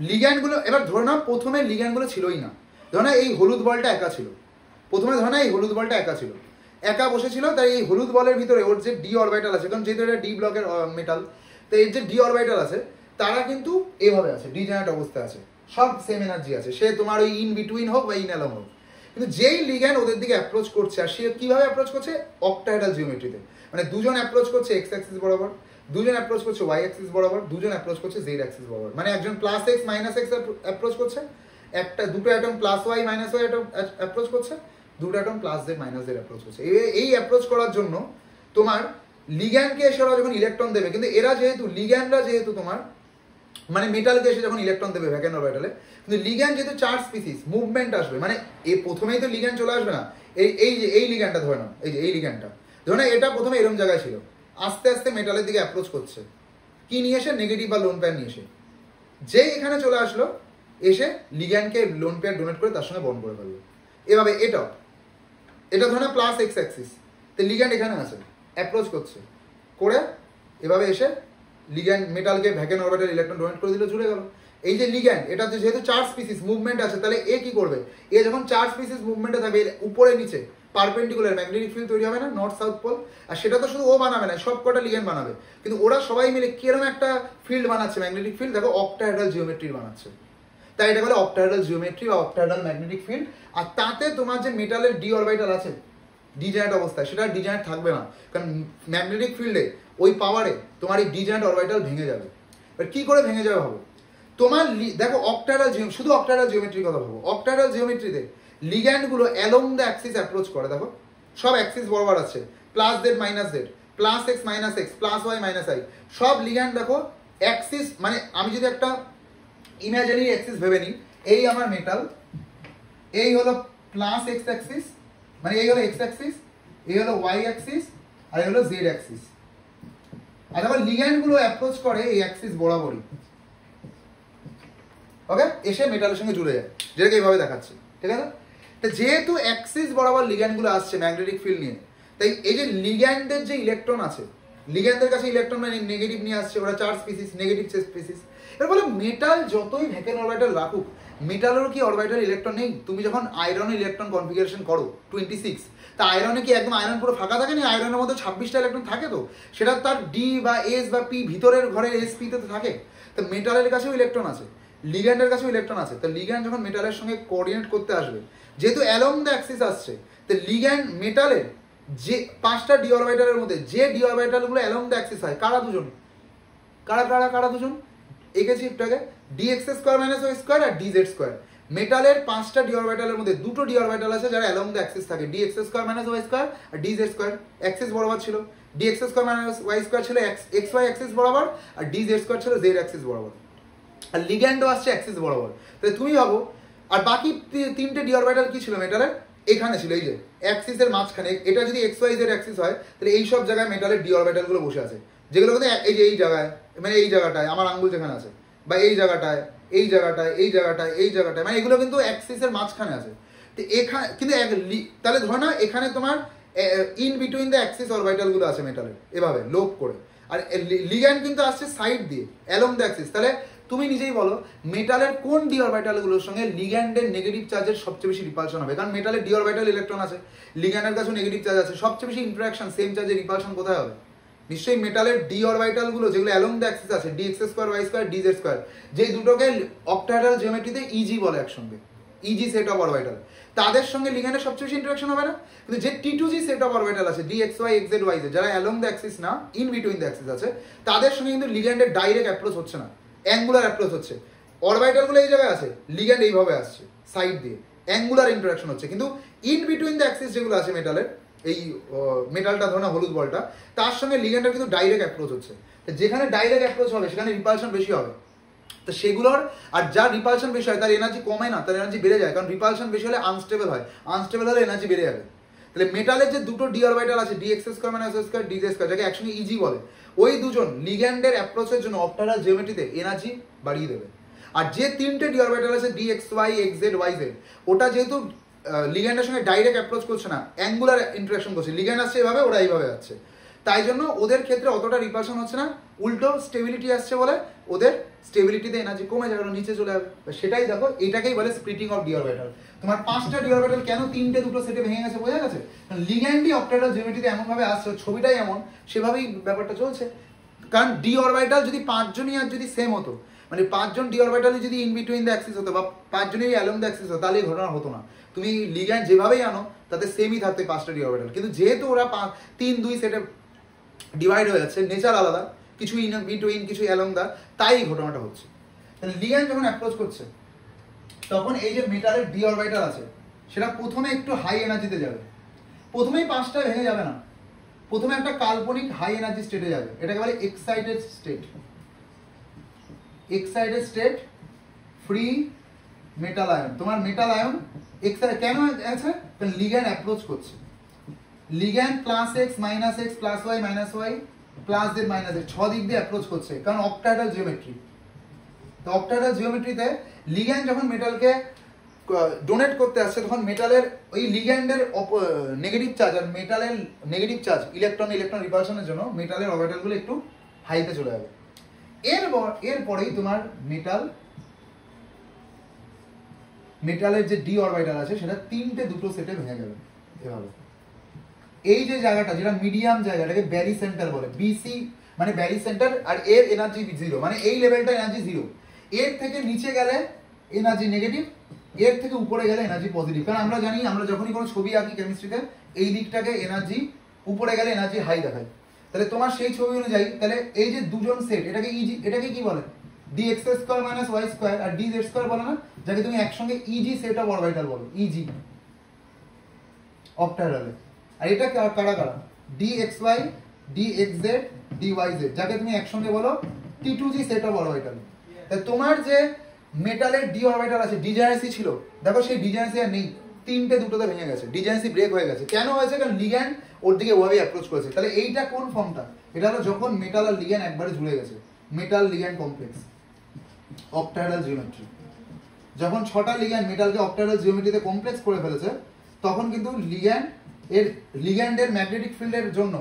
লিগ্যান্ডগুলো, এবার ধরে না প্রথমে লিগ্যান্ডগুলো ছিলই না, ধরে না এই হলুদ বলটা একা ছিল। প্রথমে ধরে না এই হলুদ বলটা একা ছিল, একা বসেছিল। তাই এই হলুদ বলের ভিতরে ওর যে ডি অরবিটাল আছে, কারণ যেহেতু এটা ডি ব্লকের মেটাল, তো এর যে ডি অরবিটাল আছে তারা কিন্তু এভাবে আছে, ডিজেনারেট অবস্থায় আছে, সব সেম এনার্জি আছে। সে তোমার ওই ইন বিটুইন হোক বা ইন অ্যালং হোক, কিন্তু যেই লিগ্যান্ড ওদের দিকে অ্যাপ্রোচ করছে, আর সে কিভাবে অ্যাপ্রোচ করছে? অক্টাহেড্রাল জিওমেট্রিতে। মানে দুজন অ্যাপ্রোচ করছে এক্স অ্যাক্সিস বরাবর, দুজন অ্যাপ্রোচ করছে ওয়াই অ্যাক্সিস বরাবর, দুজন অ্যাপ্রোচ করছে জেড অ্যাক্সিস বরাবর। মানে একজন plus x minus x approach করছে, দুটো atom plus Y minus y approach করছে, দুটো atom plus Z minus z approach করছে। এই অ্যাপ্রোচ করার জন্য তোমার লিগ্যান্ডকে এসে ওরা যখন ইলেকট্রন দেবে, কিন্তু এরা যেহেতু লিগ্যান্ডরা যেহেতু তোমার মানে মেটালকে এসে যখন ইলেকট্রন দেবে ভ্যাকেন্ট অরবিটালে, কিন্তু লিগ্যান্ড যেহেতু চার্জ স্পিসিস, মুভমেন্ট আসবে, মানে প্রথমেই তো লিগ্যান্ড চলে আসবে না। এই যে এই লিগ্যান্ডটা ধরে নাও, এই যে এই লিগ্যান্ডটা ধরে নাও, এটা প্রথমে এরকম জায়গায় ছিল, আস্তে আস্তে মেটালের দিকে অ্যাপ্রোচ করছে, কি নিয়ে এসে? নেগেটিভ বা লোন পেয়ার নিয়ে এসে। যেই এখানে চলে আসলো, এসে লিগ্যান্ডকে লোন পেয়ার ডোনেট করে তার সঙ্গে বন্ড করে ফেললো। এভাবে এটা ধরে না প্লাস এক্স অ্যাক্সিস, তো লিগ্যান্ড এখানে আছে, অ্যাপ্রোচ করছে করে এভাবে এসে লিগ্যান্ড মেটালকে ভ্যাকেন্ট অরবিটাল ইলেকট্রন ডোনেট করে দিল, জুড়ে গেল। এই যে লিগ্যান্ড, এটা যেহেতু চার্জ স্পিসিস, মুভমেন্ট আছে, তাহলে এ কি করবে? এ যখন চার্জ স্পিসিস মুভমেন্টে থাকবে, উপরে নিচে পারপেন্ডিকুলার ম্যাগনেটিক ফিল্ড তৈরি হবে না, নর্থ সাউথ পোল। আর সেটা তো শুধু ও বানাবে না, সব কটা লিগ্যান্ড বানাবে, কিন্তু ওরা সবাই মিলে কিরকম একটা ফিল্ড বানাচ্ছে, ম্যাগনেটিক ফিল্ড, দেখো অক্টাহেড্রাল জিওমেট্রি বানাচ্ছে। তাই এটা বলে অক্টাহেড্রাল জিওমেট্রি বা অক্টাহেড্রাল ম্যাগনেটিক ফিল্ড। আর তাতে তোমার যে মেটালের ডি অরবিটাল আছে ডিজেনারেট অবস্থায়, সেটা ডিজেনারেট থাকবে না, কারণ ম্যাগনেটিক ফিল্ডে ওই পাওয়ারে তোমার এই ডিজেনারেট অরবিটাল ভেঙে যাবে। এবার কি করে ভেঙে যাবে ভাবো, তোমার দেখো অক্টাহেড্রাল শুধু অক্টাহেড্রাল জিওমেট্রির কথা ভাবো। অক্টাহেড্রাল জিওমেট্রিতে লিগ্যান্ডগুলো অ্যালং দ্য অ্যাক্সিস অ্যাপ্রোচ করে, দেখো সব অ্যাক্সিস বরাবর আছে, plus Z minus Z, plus x minus x, plus Y minus Y, সব লিগ্যান্ড দেখো অ্যাক্সিস। মানে আমি যদি একটা ইমাজিনারি অ্যাক্সিস ভেবে নিই, এই আমার মেটাল, এই হলো প্লাস এক্স অ্যাক্সিস, মানে এই হলো এক্স অ্যাক্সিস, এই হলো ওয়াই অ্যাক্সিস, আর এই হলো জেড অ্যাক্সিস। আর আবার লিগ্যান্ডগুলো অ্যাপ্রোচ করে এই অ্যাক্সিস বরাবরই, ওকে, এসে মেটালের সঙ্গে জুড়ে যায়, যেটাকে এইভাবে দেখাচ্ছে, ঠিক আছে? তো যেহেতু অ্যাক্সিস বরাবর লিগ্যান্ডগুলো আসছে ম্যাগনেটিক ফিল্ড নিয়ে, তাই এই যে লিগ্যান্ডের যে ইলেকট্রন আছে, লিগ্যান্ডের কাছে ইলেকট্রন মানে নেগেটিভ নিয়ে আসছে, ওরা চার্জ স্পিসিস, নেগেটিভ স্পিসিস। এর ফলে মেটাল যতই ভ্যাকেন্ট অরবিটাল রাখুক, মেটালেরও কি অরবিটাল ইলেকট্রন নেই? তুমি যখন আয়রন ইলেকট্রন কনফিগারেশন করো 26, তা আয়রনে কি একদম আয়রন পুরো ফাঁকা থাকে না? আয়রনের মধ্যে 26টা ইলেকট্রন থাকে, তো সেটা তার ডি বা এস বা পি ভিতরের ঘরের এস পিতে তো থাকে। তো মেটালের কাছেও ইলেকট্রন আছে, লিগ্যান্ডের কাছেও ইলেকট্রন আছে। তো লিগ্যান্ড যখন মেটালের সঙ্গে কোঅর্ডিনেট করতে আসবে, যেহেতু অ্যালং দ্য অ্যাক্সিস আসছে, তো লিগ্যান্ড মেটালের যে 5টা ডি অরবিটালের মধ্যে যে ডি অরবিটালগুলো অ্যালং দ্য অ্যাক্সিস হয়, কারা দুজন, কারা দুজন এঁকেছি একটাকে, D x square minus Y square আর ডি জেড স্কোয়ার। মেটালের 5টা ডি অরবিটালের মধ্যে দুটো ডি অরবিটাল আছে যারা অ্যালং দ্য অ্যাক্সিস থাকে, D x square minus Y square আর ডি জেড স্কোয়ার। অ্যাক্সিস বরাবর ছিল, D x square minus Y square ছিল এক্স ওয়াই অ্যাক্সিস বরাবর, আর ডি জেড স্কোয়ার ছিল জেড অ্যাক্সিস বরাবর। আর লিগ্যান্ডও আসছে অ্যাক্সিস বরাবর। তাহলে তুমি ভাবো, আর বাকি 3টে ডি অরবিটাল কি ছিল মেটালের? এখানে ছিল, এই যে অ্যাক্সিসের মাঝখানে। এটা যদি এক্স ওয়াই জেড অ্যাক্সিস হয়, তাহলে এই সব জায়গায় মেটালের ডি অরবিটালগুলো বসে আছে, যেগুলো কিন্তু এই যে এই জায়গায়, মানে এই জায়গাটায় আমার আঙ্গুল যেখানে আছে, বা এই জায়গাটায়, এই জায়গাটায়, এই জায়গাটায়, এই জায়গাটায়, মানে এগুলো কিন্তু অ্যাক্সিসের মাঝখানে আছে। তো এখানে কিন্তু তাহলে ধর না এখানে তোমার ইন বিটুইন দ্য অ্যাক্সিস অরবিটালগুলো আছে মেটালের, এভাবে লোপ করে। আর লিগ্যান্ড কিন্তু আসছে সাইড দিয়ে অ্যালং দ্য অ্যাক্সিস। তাহলে তুমি নিজেই বলো মেটালের কোন ডি অরবিটালগুলোর সঙ্গে লিগ্যান্ডের নেগেটিভ চার্জের সবচেয়ে বেশি রিপালশন হবে? কারণ মেটালের ডি অরবিটাল ইলেকট্রন আছে, লিগ্যান্ডের কাছেও নেগেটিভ চার্জ আছে, সবচেয়ে বেশি ইন্টারাকশন সেম চার্জের রিপালশন কোথায় হবে? নিশ্চয়ই মেটালের ডি অরবিটালগুলো যেগুলো অ্যালং দ্য অ্যাক্সিস আছে, d x square Y square D Z square, যে দুটোকে অক্টাহেড্রাল জিওমেট্রিতে ইজি বলে একসঙ্গে, ইজি সেট অফ অরবিটাল, তাদের সঙ্গে লিগ্যান্ডের সবচেয়ে বেশি ইন্টারাকশন হবে না? কিন্তু যে T2G সেট অফ অরবিটাল আছে d x Y x Z Y z, যারা অ্যালং দ্য অ্যাক্সিস না ইন বিটুইন দ্য অ্যাক্সিস আছে, তাদের সঙ্গে কিন্তু লিগ্যান্ডের ডাইরেক্ট অ্যাপ্রোচ হচ্ছে না, অ্যাঙ্গুলার অ্যাপ্রোচ হচ্ছে। অরবিটালগুলো এই জায়গায় আছে, লিগ্যান্ড এইভাবে আসছে সাইড দিয়ে, অ্যাঙ্গুলার ইন্টারাকশন হচ্ছে। কিন্তু ইন বিটুইন দ্য অ্যাক্সিস যেগুলো আছে মেটালের, এই মেটালটা ধরো না হলুদ বলটা, তার সঙ্গে লিগ্যান্ডের কিন্তু ডাইরেক্ট অ্যাপ্রোচ হচ্ছে। যেখানে ডাইরেক্ট অ্যাপ্রোচ হবে সেখানে রিপালশন বেশি হবে। তো সেগুলোর, আর যার রিপালশন বেশি হয় তার এনার্জি কমে না, তার এনার্জি বেড়ে যায়, কারণ রিপালশন বেশি হলে আনস্টেবল হয়, আনস্টেবল হলে এনার্জি বেড়ে যাবে। তাহলে মেটালের যে দুটো ডি অরবিটাল আছে, d x square minus Y square D Z square, যাকে একসঙ্গে ইজি বলে, ওই দুজন লিগ্যান্ডের অ্যাপ্রোচের জন্য অক্টাহেড্রাল জিওমেট্রিতে এনার্জি বাড়িয়ে দেবে। আর যে তিনটে ডি অরবিটাল আছে d x Y x Z Y z, ওটা যেহেতু লিগ্যান্ডের সঙ্গে ডাইরেক্ট অ্যাপ্রোচ করছে না, অ্যাঙ্গুলার ইন্টারাকশন করছে, লিগ্যান্ড আসছে এভাবে, ওরা এইভাবে যাচ্ছে, তাই জন্য ওদের ক্ষেত্রে অতটা রিপালশন হচ্ছে না, উল্টো স্টেবিলিটি আসছে বলে ওদের স্টেবিলিটিতে এনার্জি কমে যাবে, নিচে চলে যাবে। সেটাই দেখো, এটাকেই বলে স্প্লিটিং অফ ডি অরবিটাল। তোমার 5টা ডি অরবিটাল কেন 3টে 2টো সেটে ভেঙে গেছে বোঝা গেছে? লিগ্যান্ডই অক্টাহেড্রাল জিওমেট্রিতে এমন ভাবে আসছে, ছবিটাই এমন, সেভাবেই ব্যাপারটা চলছে। কারণ ডি অরবিটাল যদি 5জনই আর যদি সেম হতো, মানে 5জন ডি অরবিটালই যদি ইন বিটুইন দ্য অ্যাক্সিস হতো বা 5জনই অ্যালং দ্য অ্যাক্সিস হতো, তাহলে এই ঘটনা হতো না। তুমি লিগ্যান্ড যেভাবেই আনো তাতে সেমই থাকতো 5টা ডি অরবিটাল, কিন্তু যেহেতু ওরা 3-2 সেটে ডিভাইড হয়ে যাচ্ছে, নেচার আলাদা, কিছু ইন বিটুইন কিছু অ্যালং দা, তাই ঘটনাটা হচ্ছে। তাহলে লিগ্যান্ড যখন অ্যাপ্রোচ করছে তখন এই যে মেটালের ডি অরবিটাল আছে সেটা প্রথমে একটু হাই এনার্জিতে যাবে, প্রথমেই 5টা ভেঙে যাবে না, প্রথমে একটা কাল্পনিক হাই এনার্জি স্টেটে যাবে, এটাকে বলে excited state. Excited state free metal ion. তোমার মেটাল আয়ন এক্সাইটেড কেন আছে? কারণ লিগ্যান্ড অ্যাপ্রোচ করছে, ligand plus x minus x plus Y minus y plus Z minus z 6 দিক দিয়ে অ্যাপ্রোচ করছে, কারণ অক্টাহেড্রাল জিওমেট্রি। তো অক্টাহেড্রাল জিওমেট্রিতে লিগ্যান্ড যখন মেটালকে ডোনেট করতে আসছে, তখন মেটালের ওই লিগ্যান্ডের নেগেটিভ চার্জ আর মেটালের নেগেটিভ চার্জ ইলেকট্রন ইলেকট্রন রিপালশনের জন্য মেটালের অরবিটালগুলো একটু হাইতে চলে যাবে। এরপরেই তোমার মেটালের যে ডি অরবিটাল আছে সেটা 3টে 2টো সেটে ভেঙে যাবে এভাবে। এই যে জায়গাটা, যেটা মিডিয়াম জায়গাটাকে ব্যারি সেন্টার বলে, বিসি মানে ব্যারি সেন্টার, আর এর এনার্জি 0, মানে এই লেভেলটা এনার্জি 0। এর থেকে নিচে গেলে এনার্জি নেগেটিভ, এর থেকে উপরে গেলে এনার্জি পজিটিভ। কারণ আমরা জানি, আমরা যখনই কোনো ছবি আঁকি কেমিস্ট্রিতে, এই দিকটাকে এনার্জি উপরে গেলে এনার্জি হাই দেখায়। তাহলে তোমার সেই ছবি অনুযায়ী তাহলে এই যে দুজন সেট, এটাকে কি বলে? D x square minus Y square আর ডি জেড স্কোয়ার বলে না, যাকে তুমি একসঙ্গে ইজি সেট অফ অরবিটাল বলো, ইজি অক্টাহেড্রালে। আর এটা কারা কারা? D x Y D X Z D Y Z, যাকে তুমি একসঙ্গে বলো T2G সেট অফ অরবিটাল। তাই তোমার যে মেটালের ডি অরবিটাল আছে, ডিজেনারেসি ছিল, দেখো সেই ডিজেনারেসি আর নেই, 3টে 2টোতে ভেঙে গেছে, ডিজেনারেসি ব্রেক হয়ে গেছে। কেন হয়েছে? কারণ লিগ্যান্ড ওর দিকে ওভাবেই অ্যাপ্রোচ করেছে। তাহলে এইটা কোন ফর্মটা? এটা হলো যখন মেটাল আর লিগ্যান্ড একবারে জুড়ে গেছে, metal ligand complex octahedral geometry. যখন 6টা লিগ্যান্ড মেটালকে অক্টাহেড্রাল জিওমেট্রিতে কমপ্লেক্স করে ফেলেছে, তখন কিন্তু লিগ্যান্ডের ম্যাগনেটিক ফিল্ডের জন্য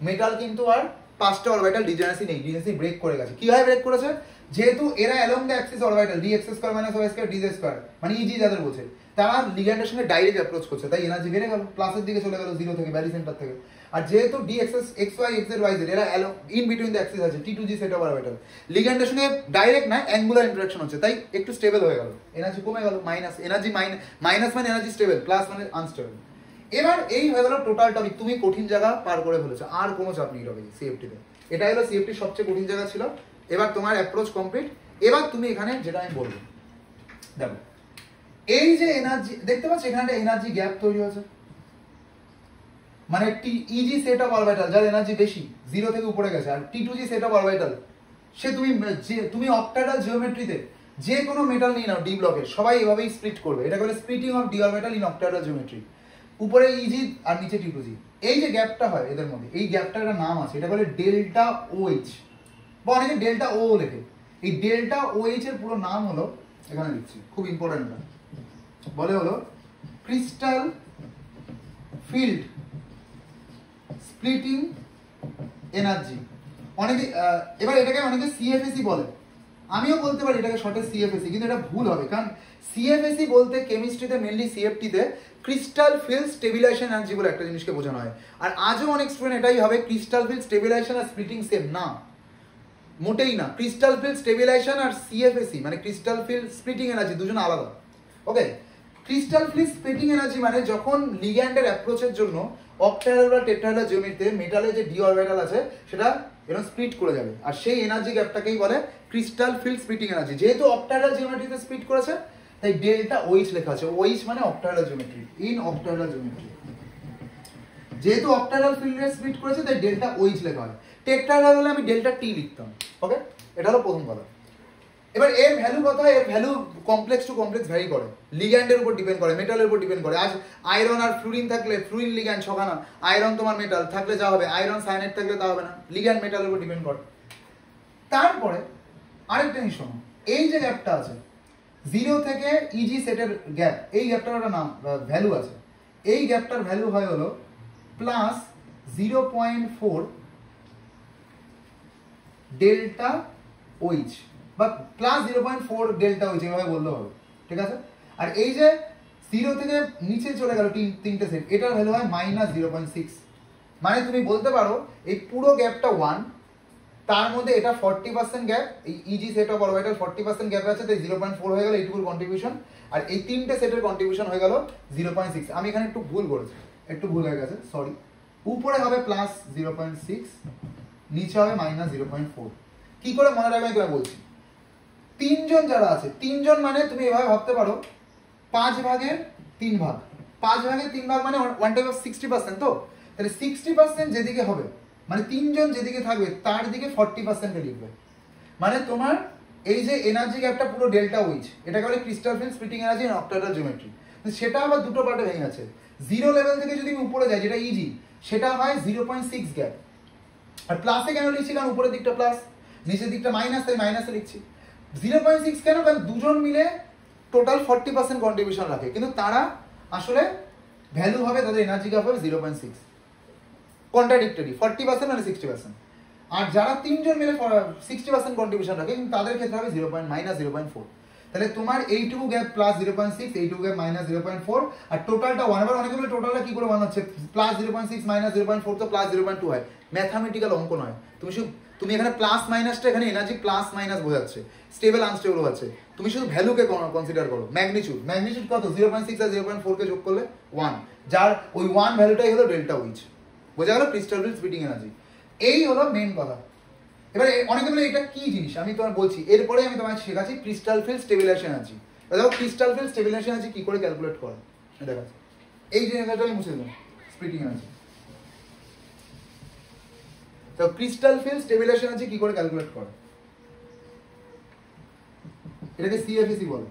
মেটাল কিন্তু আর 5টা অরবিটাল ডিজেনারেসি নেই, ডিজেনারেসি ব্রেক করে গেছে। কিভাবে ব্রেক করেছে? যেহেতু এরা along the axis orbital D x square minus Y square D Z square, মানে ইজি যাদের বলছে, তারা লিগ্যান্ডের সঙ্গে ডাইরেক্ট অ্যাপ্রোচ করছে, তাই এনার্জি বেড়ে গেল, প্লাসের দিকে চলে গেল 0 থেকে, ব্যারি সেন্টার থেকে। আর যেহেতু d x Y x Z Y z এরা ইন বিটুইন দ্য অ্যাক্সিস আছে, T2G সেট অফ অরবিটাল, লিগ্যান্ডের সঙ্গে ডাইরেক্ট না অ্যাঙ্গুলার ইন্টারাকশন হচ্ছে, তাই একটু স্টেবল হয়ে গেল, এনার্জি কমে গেল, মাইনাস এনার্জি মাইনাস মানে এনার্জি স্টেবল, প্লাস মানে আনস্টেবল। এবার এই হয়ে গেল টোটাল টপিক, তুমি কঠিন জায়গা পার করে ফেলেছো, আর কোনো চাপ নেই টপিক সিএফটিতে। এটাই হলো সিএফটির সবচেয়ে কঠিন জায়গা ছিল। এবার তোমার অ্যাপ্রোচ কমপ্লিট। এবার তুমি এখানে যেটা আমি বলবো, দেখো এই যে এনার্জি দেখতে পাচ্ছ, এখানে একটা এনার্জি গ্যাপ তৈরি হয়েছে, মানে ইজি সেট অফ অরবিটাল যার এনার্জি বেশি 0 থেকে উপরে গেছে, আর T2G সেট অফ অরবিটাল সে তুমি অক্টাহেড্রাল জিওমেট্রিতে যে কোনো মেটাল নিয়ে নাও ডি ব্লকের, সবাই এভাবেই স্প্লিট করবে, এটা বলে splitting of D orbital in octahedral geometry. উপরে ইজি আর নিচে T2G, এই যে গ্যাপটা হয় এদের মধ্যে, এই গ্যাপটার একটা নাম আছে, এটা বলে ডেল্টা OH, বা অনেকে ডেল্টা ও লেখে। এই ডেল্টা OH এর পুরো নাম হলো, এখানে লিখছি, খুব ইম্পর্টেন্ট, বলে হলো ক্রিস্টাল ফিল্ড স্প্লিটিং এনার্জি অনেকে এবার এটাকে অনেকে সিএফএসি বলে, আমিও বলতে পারি এটাকে শর্টে সিএফএসি, কিন্তু এটা ভুল হবে, কারণ সিএফএসি বলতে কেমিস্ট্রিতে মেনলি সিএফটিতে ক্রিস্টাল ফিল্ড স্টেবিলাইজেশন এনার্জি বলে একটা জিনিসকে বোঝানো হয়। আর আজও অনেক স্টুডেন্ট এটাই হবে ক্রিস্টাল ফিল্ড স্টেবিলাইজেশন আর স্প্লিটিং সেম না, মোটেই না। ক্রিস্টাল ফিল্ড স্টেবিলাইজেশন আর সিএফএসি মানে ক্রিস্টাল ফিল্ড স্প্লিটিং এনার্জি দুজন আলাদা। ওকে, ক্রিস্টাল ফিল্ড স্প্লিটিং এনার্জি মানে যখন লিগ্যান্ডের অ্যাপ্রোচের জন্য অক্টাহেড্রাল বা টেট্রাহেড্রাল জিওমেট্রিতে মেটালে যে ডি অরবিটাল আছে সেটা এরকম স্প্লিট করে যাবে, আর সেই এনার্জি গ্যাপটাকেই বলে ক্রিস্টাল ফিল্ড স্প্লিটিং এনার্জি। যেহেতু অক্টাহেড্রাল জিওমেট্রিতে স্প্লিট করেছে তাই ডেল্টা ওইচ লেখা আছে, ওইচ মানে octahedral geometry, in octahedral geometry. যেহেতু অক্টাহেড্রাল ফিল্ডে স্প্লিট করেছে তাই ডেল্টা ওইচ লেখা হয়। টেট্রাহেড্রাল হলে আমি ডেল্টা টি লিখতাম। ওকে, এটা হলো প্রথম কথা। এবার এর ভ্যালু কথা, এর value complex to complex vary করে, লিগ্যান্ডের উপর ডিপেন্ড করে, মেটালের উপর ডিপেন্ড করে। আজ আয়রন আর ফ্লুরিন থাকলে ফ্লুরিন লিগ্যান্ড ছখানা, আয়রন তোমার মেটাল থাকলে যা হবে, আয়রন সায়ানাইড থাকলে তা হবে না, লিগ্যান্ড মেটালের উপর ডিপেন্ড করে। তারপরে আরেকটা জিনিস শোনো, এই যে গ্যাপটা আছে 0 থেকে ইজি সেটের গ্যাপ, এই গ্যাপটার একটা নাম ভ্যালু আছে, এই গ্যাপটার ভ্যালু হয় হলো প্লাস 0.4 ডেল্টা ওইচ বা প্লাস 0.4 ডেল্টা ওইচ, এভাবে বললেও হবে, ঠিক আছে। আর এই যে 0 থেকে নিচে চলে গেল তিনটে সেট, এটার ভ্যালু হয় মাইনাস 0.6। মানে তুমি বলতে পারো এই পুরো গ্যাপটা 1, তার মধ্যে এটা 40% গ্যাপ, এই easy set of orbital 40% gap আছে, তাই 0.4 হয়ে গেল এইটুকুর কন্ট্রিবিউশন, আর এই তিনটে সেটের কন্ট্রিবিউশন হয়ে গেল 0.6। আমি এখানে একটু ভুল করেছি, একটু ভুল হয়ে গেছে, সরি। উপরে হবে প্লাস 0.6, নিচে হবে মাইনাস 0.4। কি করে মনে রাখবে আমি তোমায় বলছি। তিনজন যারা আছে, তিনজন মানে তুমি এভাবে ভাবতে পারো 5 ভাগের 3 ভাগ, 5 ভাগের 3 ভাগ মানে 1/60%, তো তাহলে 60% যেদিকে হবে মানে তিনজন যেদিকে থাকবে তার দিকে 40% লিখবে। মানে তোমার এই যে এনার্জি গ্যাপটা পুরো ডেল্টা ওইচ, এটাকে বলে crystal field splitting energy in octahedral geometry. সেটা আবার দুটো পার্টে ভেঙে আছে। 0 লেভেল থেকে যদি আমি উপরে যাই, যেটা ইজি, সেটা হয় 0.6 গ্যাপ। আর প্লাসে কেন লিখছি, কারণ উপরের দিকটা প্লাস, নিচের দিকটা মাইনাস, তাই মাইনাসে লিখছি। 0.6 কেন, কারণ দুজন মিলে টোটাল 40% কন্ট্রিবিউশন রাখে, কিন্তু তারা আসলে ভ্যালু হবে, তাদের এনার্জি গ্যাপ হবে 0.6, কন্ট্রাডিক্টরি। 40% মানে 60%। আর যারা তিনজন মিলে 60% কন্ট্রিবিউশন রাখে, কিন্তু তাদের ক্ষেত্রে হবে মাইনাস 0.4। তাহলে তোমার এইটুকু গ্যাপ প্লাস 0.6, এইটুকু গ্যাপ মাইনাস 0.4, আর টোটালটা 1। এবার অনেকে বলে টোটালটা কি করে বানাচ্ছে, প্লাস 0.6 মাইনাস 0.4 তো প্লাস 0.2 হয়। ম্যাথামেটিক্যাল অঙ্ক নয়, তুমি এখানে প্লাস মাইনাসটা, এখানে এনার্জি প্লাস মাইনাস বোঝাচ্ছে, স্টেবল আনস্টেবল হচ্ছে। তুমি শুধু ভ্যালুকে কনসিডার করো, ম্যাগনিটিউড, ম্যাগনিটিউড কত, 0.6 আর 0.4 কে যোগ করলে 1, যার ওই 1 ভ্যালুটাই হলো ডেল্টা ওইচ। বোঝা গেল ক্রিস্টাল ফিল্ড স্প্লিটিং এনার্জি, এই হলো মেইন কথা। এবারে অনেকে বলে এটা কি জিনিস, আমি তোমার বলছি, এরপরে আমি তোমায় শেখাচ্ছি ক্রিস্টাল ফিল্ড স্টেবিলাইজেশন এনার্জি। দেখো ক্রিস্টাল ফিল্ড স্টেবিলাইজেশন এনার্জি কি করে ক্যালকুলেট করে, দেখাচ্ছি। এই যে এনার্জিটা আমি মুছে দিলাম, স্প্লিটিং এনার্জি। তো ক্রিস্টাল ফিল্ড স্টেবিলাইজেশন এনার্জি কি করে ক্যালকুলেট করে, এটাকে সিএফএসি বলে।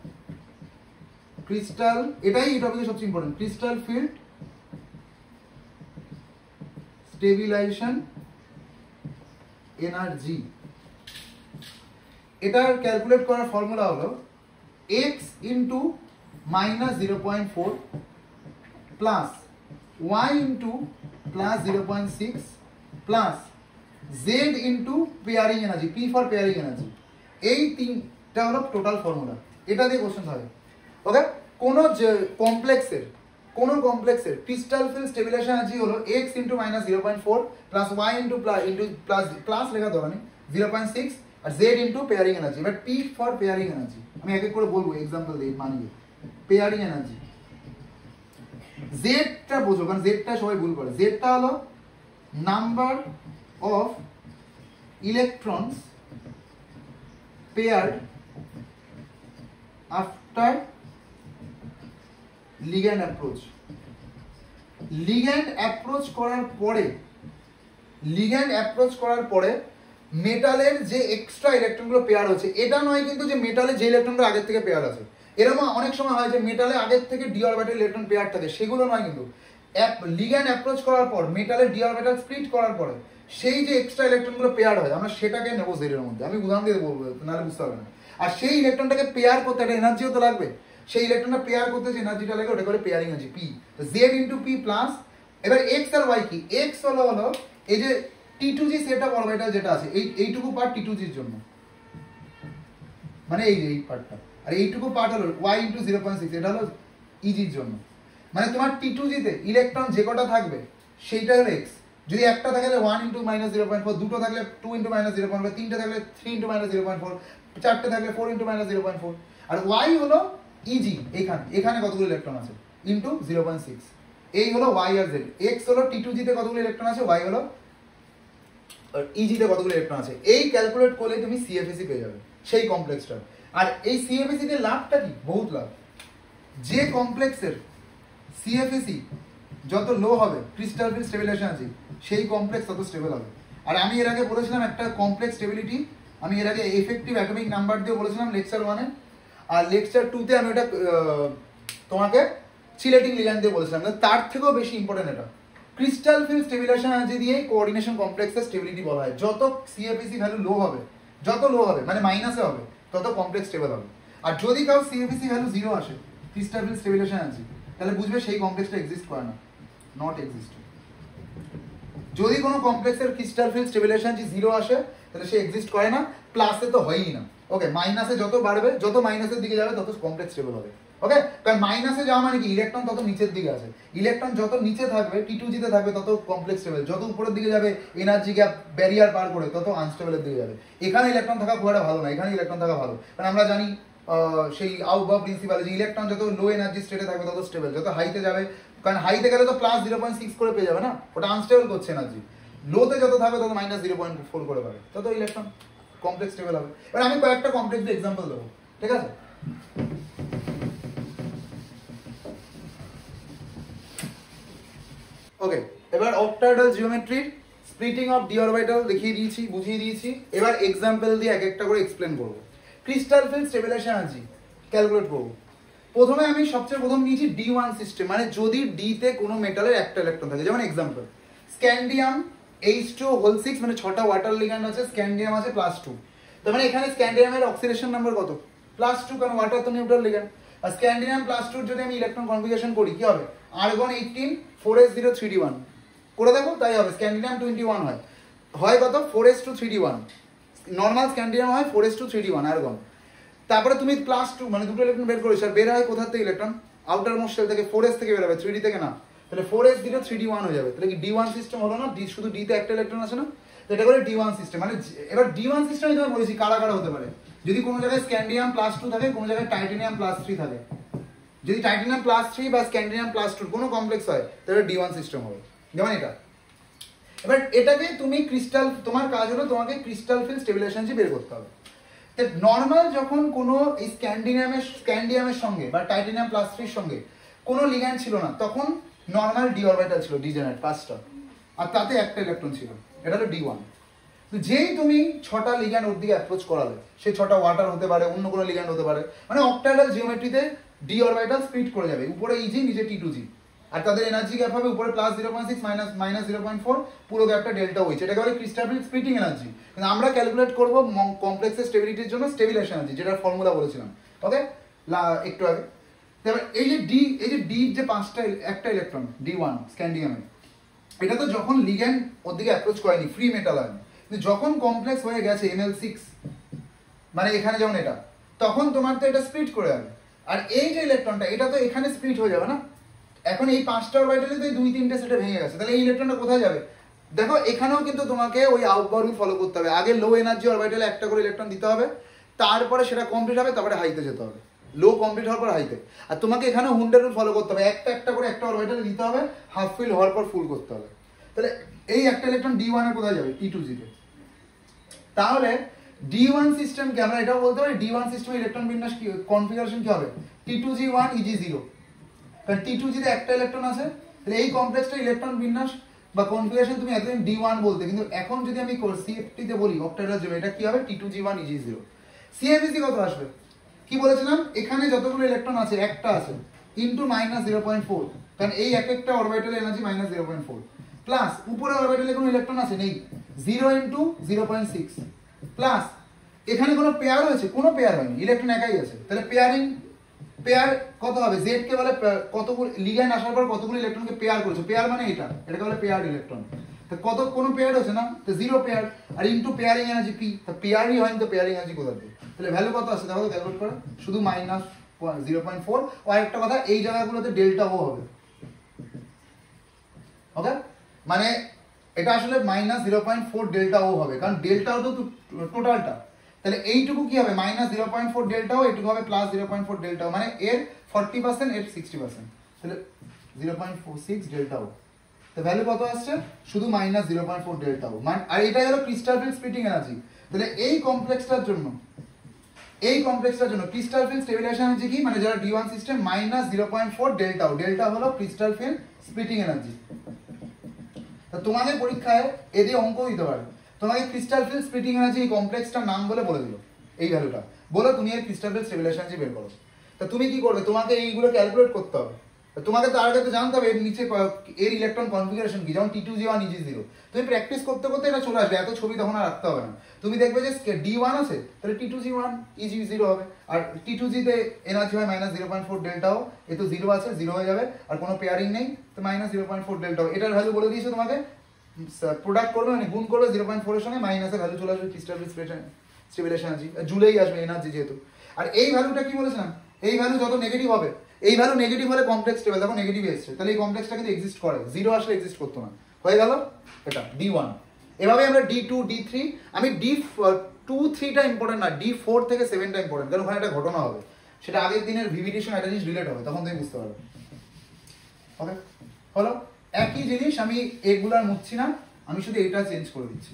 ক্রিস্টাল, এটাই এই টপিকে সবচেয়ে important, crystal field stabilisation energy. এটার ক্যালকুলেট করার ফর্মুলা হলো x into minus 0.4 plus y into plus 0.6 plus z into pairing energy, p for pairing energy. এই তিনটা হলো টোটাল ফর্মুলা, এটা দিয়ে কোশ্চেন হবে। ওকে, কোনো কমপ্লেক্সের ক্রিস্টাল ফিল্ড স্টেবিলাইজেশন এনার্জি হলো x into minus 0.4 plus y into plus লেখা দরকার নেই 0.6 আর z ইন্টু পেয়ারিং এনার্জি। এবার p ফর পেয়ারিং এনার্জি আমি এক এক করে বলবো, এক্সাম্পল দিয়ে মানিয়ে। পেয়ারিং এনার্জি, জেডটা বোঝো, কারণ জেডটা সবাই ভুল করে। জেডটা হলো number of electrons paired after ligand approach. Ligand approach করার পরে মেটালের যে এক্সট্রা ইলেকট্রনগুলো পেয়ার হচ্ছে, এটা নয় কিন্তু যে মেটালে যে ইলেকট্রনগুলো আগের থেকে পেয়ার আছে। এরকম অনেক সময় হয় যে মেটালে আগের থেকে ডি অরবিটাল ইলেকট্রন পেয়ার থাকে, সেগুলো নয় কিন্তু। লিগ্যান্ড অ্যাপ্রোচ করার পর মেটালের ডি অরবিটাল স্প্লিট করার পরে সেই যে এক্সট্রা ইলেকট্রনগুলো পেয়ার হয়, আমরা সেটাকে নেবো জেডের মধ্যে। আমি উদাহরণ দিয়ে বলবো, নাহলে বুঝতে হবে না। আর সেই ইলেকট্রনটাকে পেয়ার করতে একটা এনার্জিও তো লাগবে, সেই ইলেকট্রনটা পেয়ার করতে যে এনার্জিটা লাগে ওটা করে pairing energy, P. Z into P plus, এবার এক্স আর ওয়াই কি, এক্স হলো এই যে T2G সেট অফ অরবিটাল যেটা আছে এইটুকু পার্ট T2G এর জন্য, মানে এই পার্টটা, আর এইটুকু পার্ট হলো y * 0.6 এটা হলো EG এর জন্য। মানে তোমার T2G তে ইলেকট্রন যে কটা থাকবে সেইটা হলো x। যদি একটা থাকে 1 * -0.4, দুটো থাকলে 2 * -0.4, তিনটে থাকলে 3 * -0.4, চারটে থাকলে 4 * -0.4, আর y হলো EG এখানে কতগুলো ইলেকট্রন আছে ইনটু 0.6। এই হলো y আর z। x হলো T2G তে কতগুলো ইলেকট্রন আছে, y হলো EG তে কতগুলো ইলেকট্রন আছে। এই ক্যালকুলেট করলে তুমি CFSE পেয়ে যাবে সেই কমপ্লেক্সটা। আর এই CFSE তে লাভটা কি, বহুত লাভ। যে কমপ্লেক্সের CFSE যত লো হবে ক্রিস্টাল ফিল্ড স্টেবিলাইজেশন এনার্জি, সেই কমপ্লেক্স তত স্টেবল হবে। আর আমি এর আগে বলেছিলাম একটা কমপ্লেক্স স্টেবিলিটি, আমি এর আগে এফেক্টিভ অ্যাটমিক নাম্বার দিয়ে বলেছিলাম লেকচার 1-এ, আর লেকচার 2-তে আমি ওটা তোমাকে চিলেটিং লিগ্যান্ড দিয়ে বলেছিলাম। তার থেকেও বেশি ইম্পর্টেন্ট এটা ক্রিস্টাল ফিল্ড স্টেবিলাইজেশন এনার্জি দিয়ে কোঅর্ডিনেশন কমপ্লেক্সের স্টেবিলিটি বলা হয়। যত CFSE ভ্যালু লো হবে, যত লো হবে মানে মাইনাসে হবে, তত কমপ্লেক্স স্টেবল হবে। আর যদি কারো CFSE ভ্যালু 0 আসে ক্রিস্টাল ফিল্ড স্টেবিলাইজেশন এনার্জি, তাহলে বুঝবে সেই কমপ্লেক্সটা এক্সিস্ট করে না, নট এক্সিস্টিং। যদি কোনো কমপ্লেক্সের ক্রিস্টাল ফিল্ড স্টেবিলাইজেশন এনার্জি 0 আসে তাহলে সে এক্সিস্ট করে না, প্লাসে তো হয়ই না। ওকে, মাইনাসে যত বাড়বে, যত মাইনাসের দিকে যাবে তত কমপ্লেক্স স্টেবল হবে। ওকে, কারণ মাইনাসে যাওয়া মানে কি, ইলেকট্রন তত নিচের দিকে আছে। ইলেকট্রন যত নিচে থাকবে T2G তে থাকবে তত কমপ্লেক্স স্টেবল, যত উপরের দিকে যাবে এনার্জি গ্যাপ ব্যারিয়ার পার করে তত আনস্টেবলের দিকে যাবে। এখানে ইলেকট্রন থাকা খুব একটা ভালো না, এখানে ইলেকট্রন থাকা ভালো। কারণ আমরা জানি সেই আউটবাউ প্রিন্সিপাল যে ইলেকট্রন যত লো এনার্জি স্টেটে থাকবে তত স্টেবল, যত হাইতে যাবে, কারণ হাইতে গেলে তো +0.6 করে পেয়ে যাবে না, ওটা আনস্টেবল করছে এনার্জি। লোতে যত থাকবে তত -0.4 করে পাবে, তত ইলেকট্রন কমপ্লেক্স স্টেবল হবে। এবার আমি কয়েকটা কমপ্লেক্স এক্সাম্পল দেবো, ঠিক আছে? ওকে, এবার অক্টাহেড্রাল জিওমেট্রির স্প্লিটিং অফ ডি অরবিটাল দেখিয়ে দিয়েছি, বুঝিয়ে দিয়েছি। এবার এক্সাম্পল দিয়ে এক একটা করে এক্সপ্লেন করবো। Crystal field stabilisation energy calculate করবো। প্রথমে আমি সবচেয়ে প্রথম নিয়েছি D1 সিস্টেম, মানে যদি ডি তে কোনো মেটালের একটা ইলেকট্রন থাকে, যেমন এক্সাম্পল স্ক্যান্ডিয়াম H2O6, মানে 6টা ওয়াটার লিগ্যান্ড আছে, স্ক্যান্ডিয়াম আছে +2। তার মানে এখানে স্ক্যান্ডিয়ামের অক্সিডেশন নাম্বার কত, +2, কারণ ওয়াটার তো নিউট্রাল লিগ্যান্ড। আর স্ক্যান্ডিয়াম +2 যদি আমি ইলেকট্রন কনফিগারেশন করি কি হবে, আর্গন 18 4s0 3d1 করে দেখো, তাই হবে। স্ক্যান্ডিয়াম 21 হয় কত, 4s2 3d1। নর্মাল স্ক্যান্ডিয়াম হয় 4s2 3d1 আর্গন। তারপরে তুমি +2 মানে দুটো ইলেকট্রন বের করেছো, আর বের হয় কোথা থেকে ইলেকট্রন, আউটার মোস্ট শেল থেকে, 4s থেকে বের হবে, 3d থেকে না। তাহলে 4s0 3d1 হয়ে যাবে। তাহলে কি D1 সিস্টেম হলো না, শুধু D তে একটা ইলেকট্রন আছে না, তো এটা করে D1 সিস্টেম। মানে এবার D1 সিস্টেম আমি তোমায় বলেছি কারা কারা হতে পারে। যদি কোনো জায়গায় স্ক্যান্ডিয়াম +2 থাকে, কোনো জায়গায় টাইটেনিয়াম +3 থাকে, যদি টাইটেনিয়াম +3 বা স্ক্যান্ডিয়াম +2 কোনো কমপ্লেক্স হয় তাহলে D1 সিস্টেম হবে, যেমন এটা। এবার এটাকে তুমি ক্রিস্টাল, তোমার কাজ হলো তোমাকে ক্রিস্টাল ফিল্ড স্টেবিলাইজেশন বের করতে হবে। নর্মাল যখন কোনো এই স্ক্যান্ডিয়ামের সঙ্গে বা টাইটেনিয়াম +3 সঙ্গে কোনো লিগ্যান্ড ছিল না, তখন নর্মাল ডি অরবিটাল ছিল, ডিজেনারেট 5টা, আর তাতে একটা ইলেকট্রন ছিল, এটা হলো D1। যেই তুমি 6টা লিগ্যান্ড ওর দিকে অ্যাপ্রোচ করালে, সেই 6টা ওয়াটার হতে পারে, অন্য কোনো লিগ্যান্ড হতে পারে, মানে অক্টাহেড্রাল জিওমেট্রিতে ডি অরবিটাল স্প্লিট করে যাবে, উপরে EG নিচে T2G, আর তাদের এনার্জি গ্যাপ হবে উপরে +0.6 -0.4, পুরো গ্যাপটা ডেল্টা ওইচ, এটাকে বলে ক্রিস্টাল ফিল্ড স্প্লিটিং এনার্জি। কিন্তু আমরা ক্যালকুলেট করব কমপ্লেক্সের স্টেবিলিটির জন্য স্টেবিলাইজেশন এনার্জি, যেটার ফর্মুলা বলেছিলাম ওকে একটু আগে। তারপর এই যে ডি যে 5টা একটা ইলেকট্রন D1 স্ক্যান্ডিয়ামে, এটা তো যখন লিগ্যান্ড ওর দিকে অ্যাপ্রোচ করেনি, ফ্রি মেটাল হয়নি, কিন্তু যখন কমপ্লেক্স হয়ে গেছে Ml6, মানে এখানে যেমন এটা, তখন তোমার তো এটা স্প্লিট করে যাবে। আর এই যে ইলেকট্রনটা, এটা তো এখানে স্প্লিট হয়ে যাবে না, এখন এই 5টা অরবিটালে তো 2-3টে সেটে ভেঙে গেছে, তাহলে এই ইলেকট্রনটা কোথায় যাবে? দেখো এখানেও কিন্তু তোমাকে ওই আউটবাউ রুল ফলো করতে হবে। আগে লো এনার্জি অরবিটালে একটা করে ইলেকট্রন দিতে হবে, তারপরে সেটা কমপ্লিট হবে, তারপরে হাইতে যেতে হবে, লো কমপ্লিট হওয়ার পর হাইতে। আর তোমাকে এখানে হুন্ডের রুল ফলো করতে হবে, একটা করে একটা অরবিটালে দিতে হবে, হাফ ফিল হওয়ার পর ফুল করতে হবে। তাহলে এই একটা ইলেকট্রন D1 এ কোথায় যাবে, T2G তে। তাহলে D1 সিস্টেমকে আমরা এটাও বলতে পারি, D1 সিস্টেমের ইলেকট্রন বিন্যাস কি, কনফিগারেশন কি হবে, T2G1 EG0, কারণ T2G তে একটা ইলেকট্রন আছে। তাহলে এই কমপ্লেক্সটা ইলেকট্রন বিন্যাস বা কনফিগারেশন তুমি এতদিন D1 বলতে, কিন্তু এখন যদি আমি CFT তে বলি অক্টাহেড্রাল জিওমেট্রি, এটা কি হবে, T2G1 EG0। CFSE কত আসবে, কি বলেছিলাম, এখানে যতগুলো ইলেকট্রন আছে একটা আছে ইনটু -0.4, কারণ এই এক একটা অরবিটালের এনার্জি -0.4, প্লাস উপরে অরবিটালে কোনো ইলেকট্রন আছে নেই, 0 * 0.6, প্লাস এখানে কোনো পেয়ার হয়েছে, কোনো পেয়ার হয়নি, ইলেকট্রন একাই আছে। তাহলে পেয়ার কত হবে, জেড কে বলে কতগুলো লিগ্যান্ড আসার পর কতগুলো ইলেকট্রনকে পেয়ার করেছে, পেয়ার মানে এটাকে বলে পেয়ার ইলেকট্রন। তো কত কোনো পেয়ার হচ্ছে না, তো জিরো পেয়ার, আর ইনটু পেয়ারিং এনার্জি পি, তো পেয়ারই হয়নি তো পেয়ারিং এনার্জি কোথা থেকে, তাহলে ভ্যালু কত আসছে দেখো ক্যালকুলেট করে, শুধু -0.4। ও আরেকটা কথা, এই জায়গাগুলোতে ডেল্টা ও হবে, ওকে, মানে এটা আসলে -0.4 ডেল্টা ও হবে, কারণ ডেল্টা ও তো টোটালটা, তাহলে এইটুকু কি হবে -0.4 ডেল্টা ও, এইটুকু হবে +0.4 ডেল্টা ও, মানে এর 40% এর 60%, তাহলে 0.46 ডেল্টা ও। তো ভ্যালু কত আসছে, শুধু -0.4 ডেল্টা ও, মানে আর এটাই হলো ক্রিস্টাল ফিল্ড স্প্লিটিং এনার্জি। তাহলে এই কমপ্লেক্সটার জন্য ক্রিস্টাল ফিল্ড স্টেবিলাইজেশন এনার্জি কি, মানে যারা D1 সিস্টেম -0.4 ডেল্টা ও, ডেল্টা হলো ক্রিস্টাল ফিল্ড স্প্লিটিং এনার্জি। তো তোমাদের পরীক্ষায় এদের অঙ্ক দিতে পারে, তোমাকে ক্রিস্টাল ফিল্ড স্প্লিটিং এনার্জি এই কমপ্লেক্সটার নাম বলে দিল এই ভ্যালুটা, বলো তুমি এর ক্রিস্টাল ফিল্ড স্টেবিলাইজেশন এনার্জি বের করো। তো তুমি কি করবে, তোমাকে এইগুলো ক্যালকুলেট করতে হবে, তোমাকে তার আগে তো জানতে হবে এর নিচে এর ইলেকট্রন কনফিগারেশন কি, যেমন T2G1 EG0, তুমি প্র্যাকটিস করতে করতে এটা চলে আসবে, এত ছবি তখন আর রাখতে হবে না। তুমি দেখবে যে D1 আছে, তাহলে T2G1 EG0 হবে, আর T2G তে এনার্জি হয় -0.4 ডেল্টা ও, এ তো 0 আছে, 0 হয়ে যাবে, আর কোনো পেয়ারিং নেই, তো -0.4 ডেল্টা ও। এটার ভ্যালু বলে দিয়েছে তোমাকে, প্রোডাক্ট করবে মানে গুণ করবে 0.4 এর সঙ্গে, মাইনাসের ভ্যালু চলে আসবে ক্রিস্টাল স্টেবিলাইজেশন এনার্জি, জুলেই আসবে এনার্জি যেহেতু। আর এই ভ্যালুটা কি বলেছিলাম, এই ভ্যালু যত নেগেটিভ হবে, এই ভ্যালু নেগেটিভ হলে কমপ্লেক্স স্টেবল, দেখো নেগেটিভ এসেছে, তাহলে এই কমপ্লেক্সটা কিন্তু এক্সিস্ট করে, 0 আসলে এক্সিস্ট করতো না, হয়ে গেল এটা D1। এভাবে আমরা D2 D3, আমি D2 3টা ইম্পর্টেন্ট না, D4 থেকে 7টা ইম্পর্টেন্ট, কারণ ওখানে একটা ঘটনা হবে, সেটা আগের দিনের ভিভিটির সঙ্গে একটা জিনিস রিলেট হবে, তখন তুমি বুঝতে পারবে। ওকে, হলো একই জিনিস, আমি এগুলার মুছছি না, আমি শুধু এটা চেঞ্জ করে দিচ্ছি।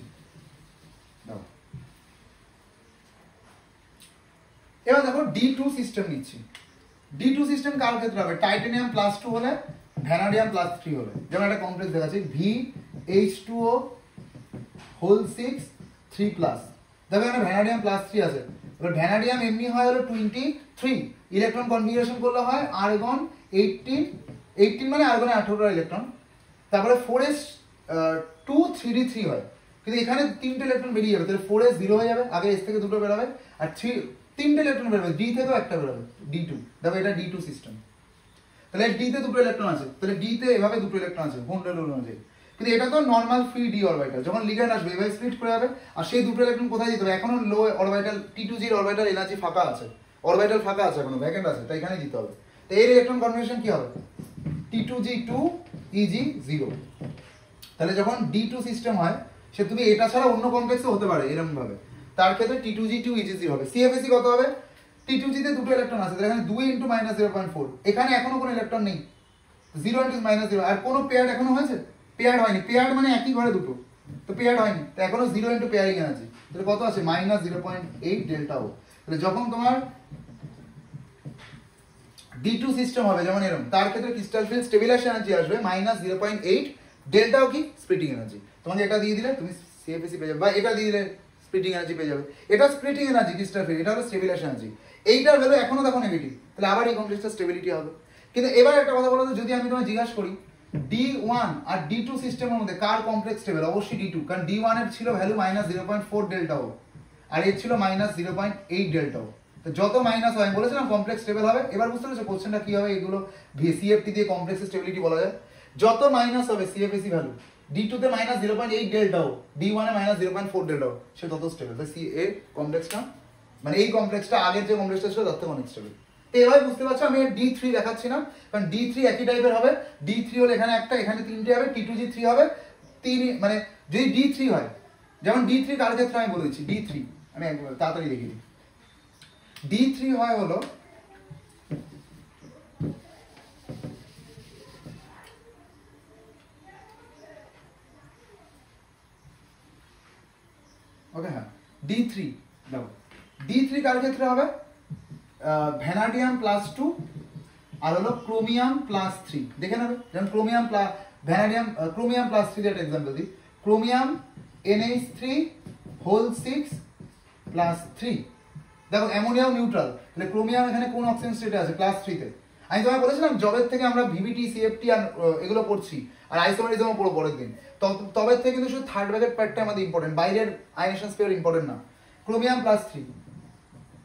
এবার দেখো D2 সিস্টেম নিচ্ছি, D2 সিস্টেম কার ক্ষেত্রে হবে, টাইটানিয়াম +2 হলে, ভ্যানাডিয়াম +3 হলে, যেমন একটা কমপ্লেক্স দেখাচ্ছি VH2O হোল 6 3+, দেখো এখানে ভ্যানাডিয়াম +3 আছে, এবার ভ্যানাডিয়াম এমনি হয় হলো 23, ইলেকট্রন কনফিগারেশন করলে হয় আর্গন 18 মানে আর্গনে 18টা ইলেকট্রন, তারপরে 4s2 3d3 হয়, কিন্তু এখানে 3টে ইলেকট্রন বেরিয়ে যাবে, তাহলে 4s 0 হয়ে যাবে, আগে s থেকে দুটো বেরোবে, আর 3টে ইলেকট্রন বেরোবে, D থেকেও একটা বেরোবে, D2, দেখো এটা D2 সিস্টেম, তাহলে D তে দুটো ইলেকট্রন আছে, তাহলে D তে এভাবে দুটো ইলেকট্রন আছে হুন্ডেল রুল অনুযায়ী, কিন্তু এটা তো নর্মাল ফ্রি ডি অরবিটাল, যখন লিগ্যান্ড আসবে এভাবে স্প্লিট করে যাবে, আর সেই দুটো ইলেকট্রন কোথায় যেতে হবে, এখনো লো অরবিটাল T2G এর অরবিটাল এনার্জি ফাঁকা আছে, অরবিটাল ফাঁকা আছে, এখনো ভ্যাকেন্ট আছে, তাই এখানে দিতে হবে। তো এর ইলেকট্রন কনফিগারেশন কি হবে, T2G2 EG0, তাহলে যখন D2 সিস্টেম হয়, সে তুমি এটা ছাড়া অন্য কমপ্লেক্সে হতে পারে এরকম ভাবে, তার ক্ষেত্রে T2G2 EG0 হবে। CFSE কত হবে, T2G তে দুটো ইলেকট্রন আছে, তাহলে এখানে 2 × -0.4, এখানে এখনো কোনো ইলেকট্রন নেই, 0 × -0, আর কোনো পেয়ার এখনো হয়েছে, পেয়ার হয়নি, পেয়ার মানে একই ঘরে দুটো, তো পেয়ার হয়নি, তো এখনো 0 × পেয়ারিং এনার্জি, তাহলে কত আছে -0.8 ডেল্টা ও। তাহলে যখন তোমার D2 সিস্টেম হবে যেমন এরকম, তার ক্ষেত্রে ক্রিস্টাল ফিল্ড স্টেবিলাইজেশন এনার্জি আসবে -0.8 ডেল্টা ও, কি স্প্লিটিং এনার্জি, তোমাকে এটা দিয়ে দিলে তুমি CFSE পেয়ে যাবে, বা এটা দিয়ে দিলে স্প্লিটিং এনার্জি পেয়ে যাবে, এটা স্প্লিটিং এনার্জি ক্রিস্টাল ফিল্ড, এটা হলো স্টেবিলাইজেশন এনার্জি, এইটার ভ্যালু এখনো দেখো নেগেটিভ, তাহলে আবার এই কমপ্লেক্সটা স্টেবিলিটি হবে। কিন্তু এবার একটা কথা বলো তো, যদি আমি তোমায় জিজ্ঞাসা করি D1 আর D2 সিস্টেমের মধ্যে কার কমপ্লেক্স স্টেবল, অবশ্যই D2, কারণ D1 এর ছিল ভ্যালু -0.4 ডেল্টা ও, আর এর ছিল -0.8 ডেল্টা ও, তো যত মাইনাস হয়, আমি বলেছিলাম কমপ্লেক্স স্টেবল হবে। এবার বুঝতে পেরেছো কোশ্চেনটা কি হবে, এগুলো CFT দিয়ে কমপ্লেক্স স্টেবিলিটি বলা যায়, যত মাইনাস হবে CFSE ভ্যালু, D2 তে -0.8 ডেল্টা ও, D1 এ -0.4 ডেল্টা ও, সে তত স্টেবল, তাই CA কমপ্লেক্সটা, মানে এই কমপ্লেক্সটা আগের যে কমপ্লেক্সটা ছিল তার থেকে অনেক স্টেবল। তো এবার বুঝতে পারছো আমি D3 দেখাচ্ছি না, কারণ D3 একই টাইপের হবে, D3 হলে এখানে একটা, এখানে 3টে হবে, T2G3 হবে 3, মানে যদি D3 হয়, যেমন D3 কার ক্ষেত্রে আমি বলে দিচ্ছি, D3 আমি একবার তাড়াতাড়ি দেখিয়ে দিই, D3 হয় হলো ওকে, হ্যাঁ D3, দেখো D3 কার ক্ষেত্রে হবে, ভ্যানাডিয়াম +2 আর হলো ক্রোমিয়াম +3, দেখে নেবে, যেমন ক্রোমিয়াম ভ্যানাডিয়াম ক্রোমিয়াম +3 এর একটা एग्जांपल দিই, ক্রোমিয়াম NH3 হোল 6 +3, দেখো অ্যামোনিয়াম নিউট্রাল, তাহলে ক্রোমিয়াম এখানে কোন অক্সিজেন স্টেটে আছে, +3 তে। আমি তোমায় বলেছিলাম জবের থেকে আমরা VBT CFT আর এগুলো পড়ছি, আর আইসোমারিজমও পড়ব পরের দিন, তবে থেকে কিন্তু শুধু থার্ড ব্র্যাকেট প্যাডটা আমাদের ইম্পর্টেন্ট, বাইরের আয়নেশন স্পেয়ার ইম্পর্টেন্ট না। ক্রোমিয়াম +3,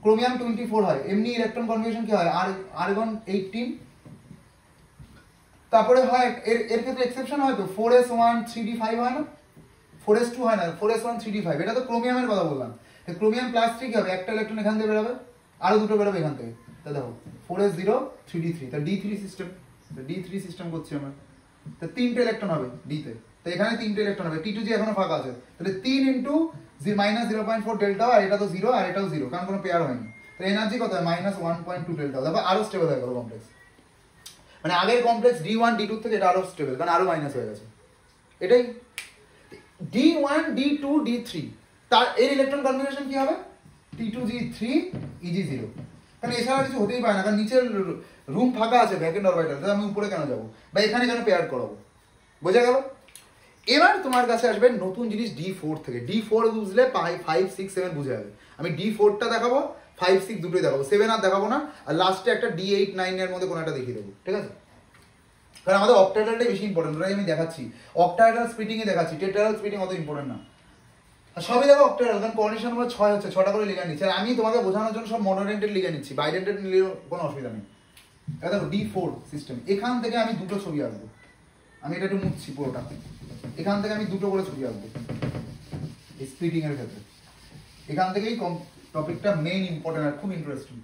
ক্রোমিয়াম 24 হয়, এমনি ইলেকট্রন কনফিগারেশন কি হয়, আর্গন 18, তারপরে হয় এর ক্ষেত্রে এক্সেপশন হয় তো 4s1 3d5 হয় না, 4s2 হয় না, 4s1 3d5, এটা তো ক্রোমিয়ামের কথা বললাম। ক্রোমিয়াম প্লাস 3 কি হবে, একটা ইলেকট্রন এখান থেকে বেরোবে, আরো দুটো বেরোবে এখান থেকে। তা দেখো 4s0 3d3, তা d3 সিস্টেম, d3 সিস্টেম করছি আমরা। তা তিনটে ইলেকট্রন হবে d তে, তো এখানে তিনটে ইলেকট্রন হবে, t2g এখনো ফাঁকা আছে, তাহলে 3 ইনটু -0.4 ডেল্টা, আর এটা তো 0 আর এটাও 0, কারণ কোনো পেয়ার হয়নি। তো এনার্জি কত হয়, -1.2 ডেল্টা। দেখো আরো স্টেবল হয়ে গেল কমপ্লেক্স, মানে আগের কমপ্লেক্স d1 d2 থেকে এটা আরো স্টেবল, কারণ আরো মাইনাস হয়ে গেছে। এটাই d1 d2 d3, তার এর ইলেকট্রন কনফিগারেশন কি হবে, t2g3 eg0, কারণ এছাড়া কিছু হতেই পারে না, কারণ নিচের রুম ফাঁকা আছে ভ্যাকেন্ট অরবিটাল, তাহলে আমি উপরে কেন যাবো, বা এখানে কেন পেয়ার করাবো, বোঝা গেল? এবার তোমার কাছে আসবে নতুন জিনিস d4 থেকে। d4 বুঝলে 5 6 7 বুঝে যাবে। আমি d4টা দেখাবো, 5 6 দুটোই দেখাবো, 7 আর দেখাবো না, আর লাস্টে একটা d8 9 এর মধ্যে কোনো একটা দেখিয়ে দেবো, ঠিক আছে? কারণ আমাদের অক্টাহেড্রালটাই বেশি ইম্পর্টেন্ট, ওটাই আমি দেখাচ্ছি। অক্টাহেড্রাল স্প্লিটিংয়ে দেখাচ্ছি, টেট্রাহেড্রাল স্প্লিটিং অত ইম্পর্টেন্ট না। আর সবই দেখো অক্টাহেড্রাল, কারণ কোঅর্ডিনেশন নম্বর 6 হচ্ছে, 6টা করে লিখে নিচ্ছি, আর আমি তোমাকে বোঝানোর জন্য সব মনোডেন্টেড লিখে নিচ্ছি, বাইডেন্টেড নিলেও কোনো অসুবিধা নেই। এটা দেখো d4 সিস্টেম, এখান থেকে আমি দুটো ছবি আঁকবো, আমি এটা একটু মুছছি পুরোটা, এখান থেকে আমি দুটো করে ছবি আঁকবো স্প্লিটিং এর ক্ষেত্রে। এখান থেকেই টপিকটা মেইন ইম্পর্টেন্ট আর খুব ইন্টারেস্টিং।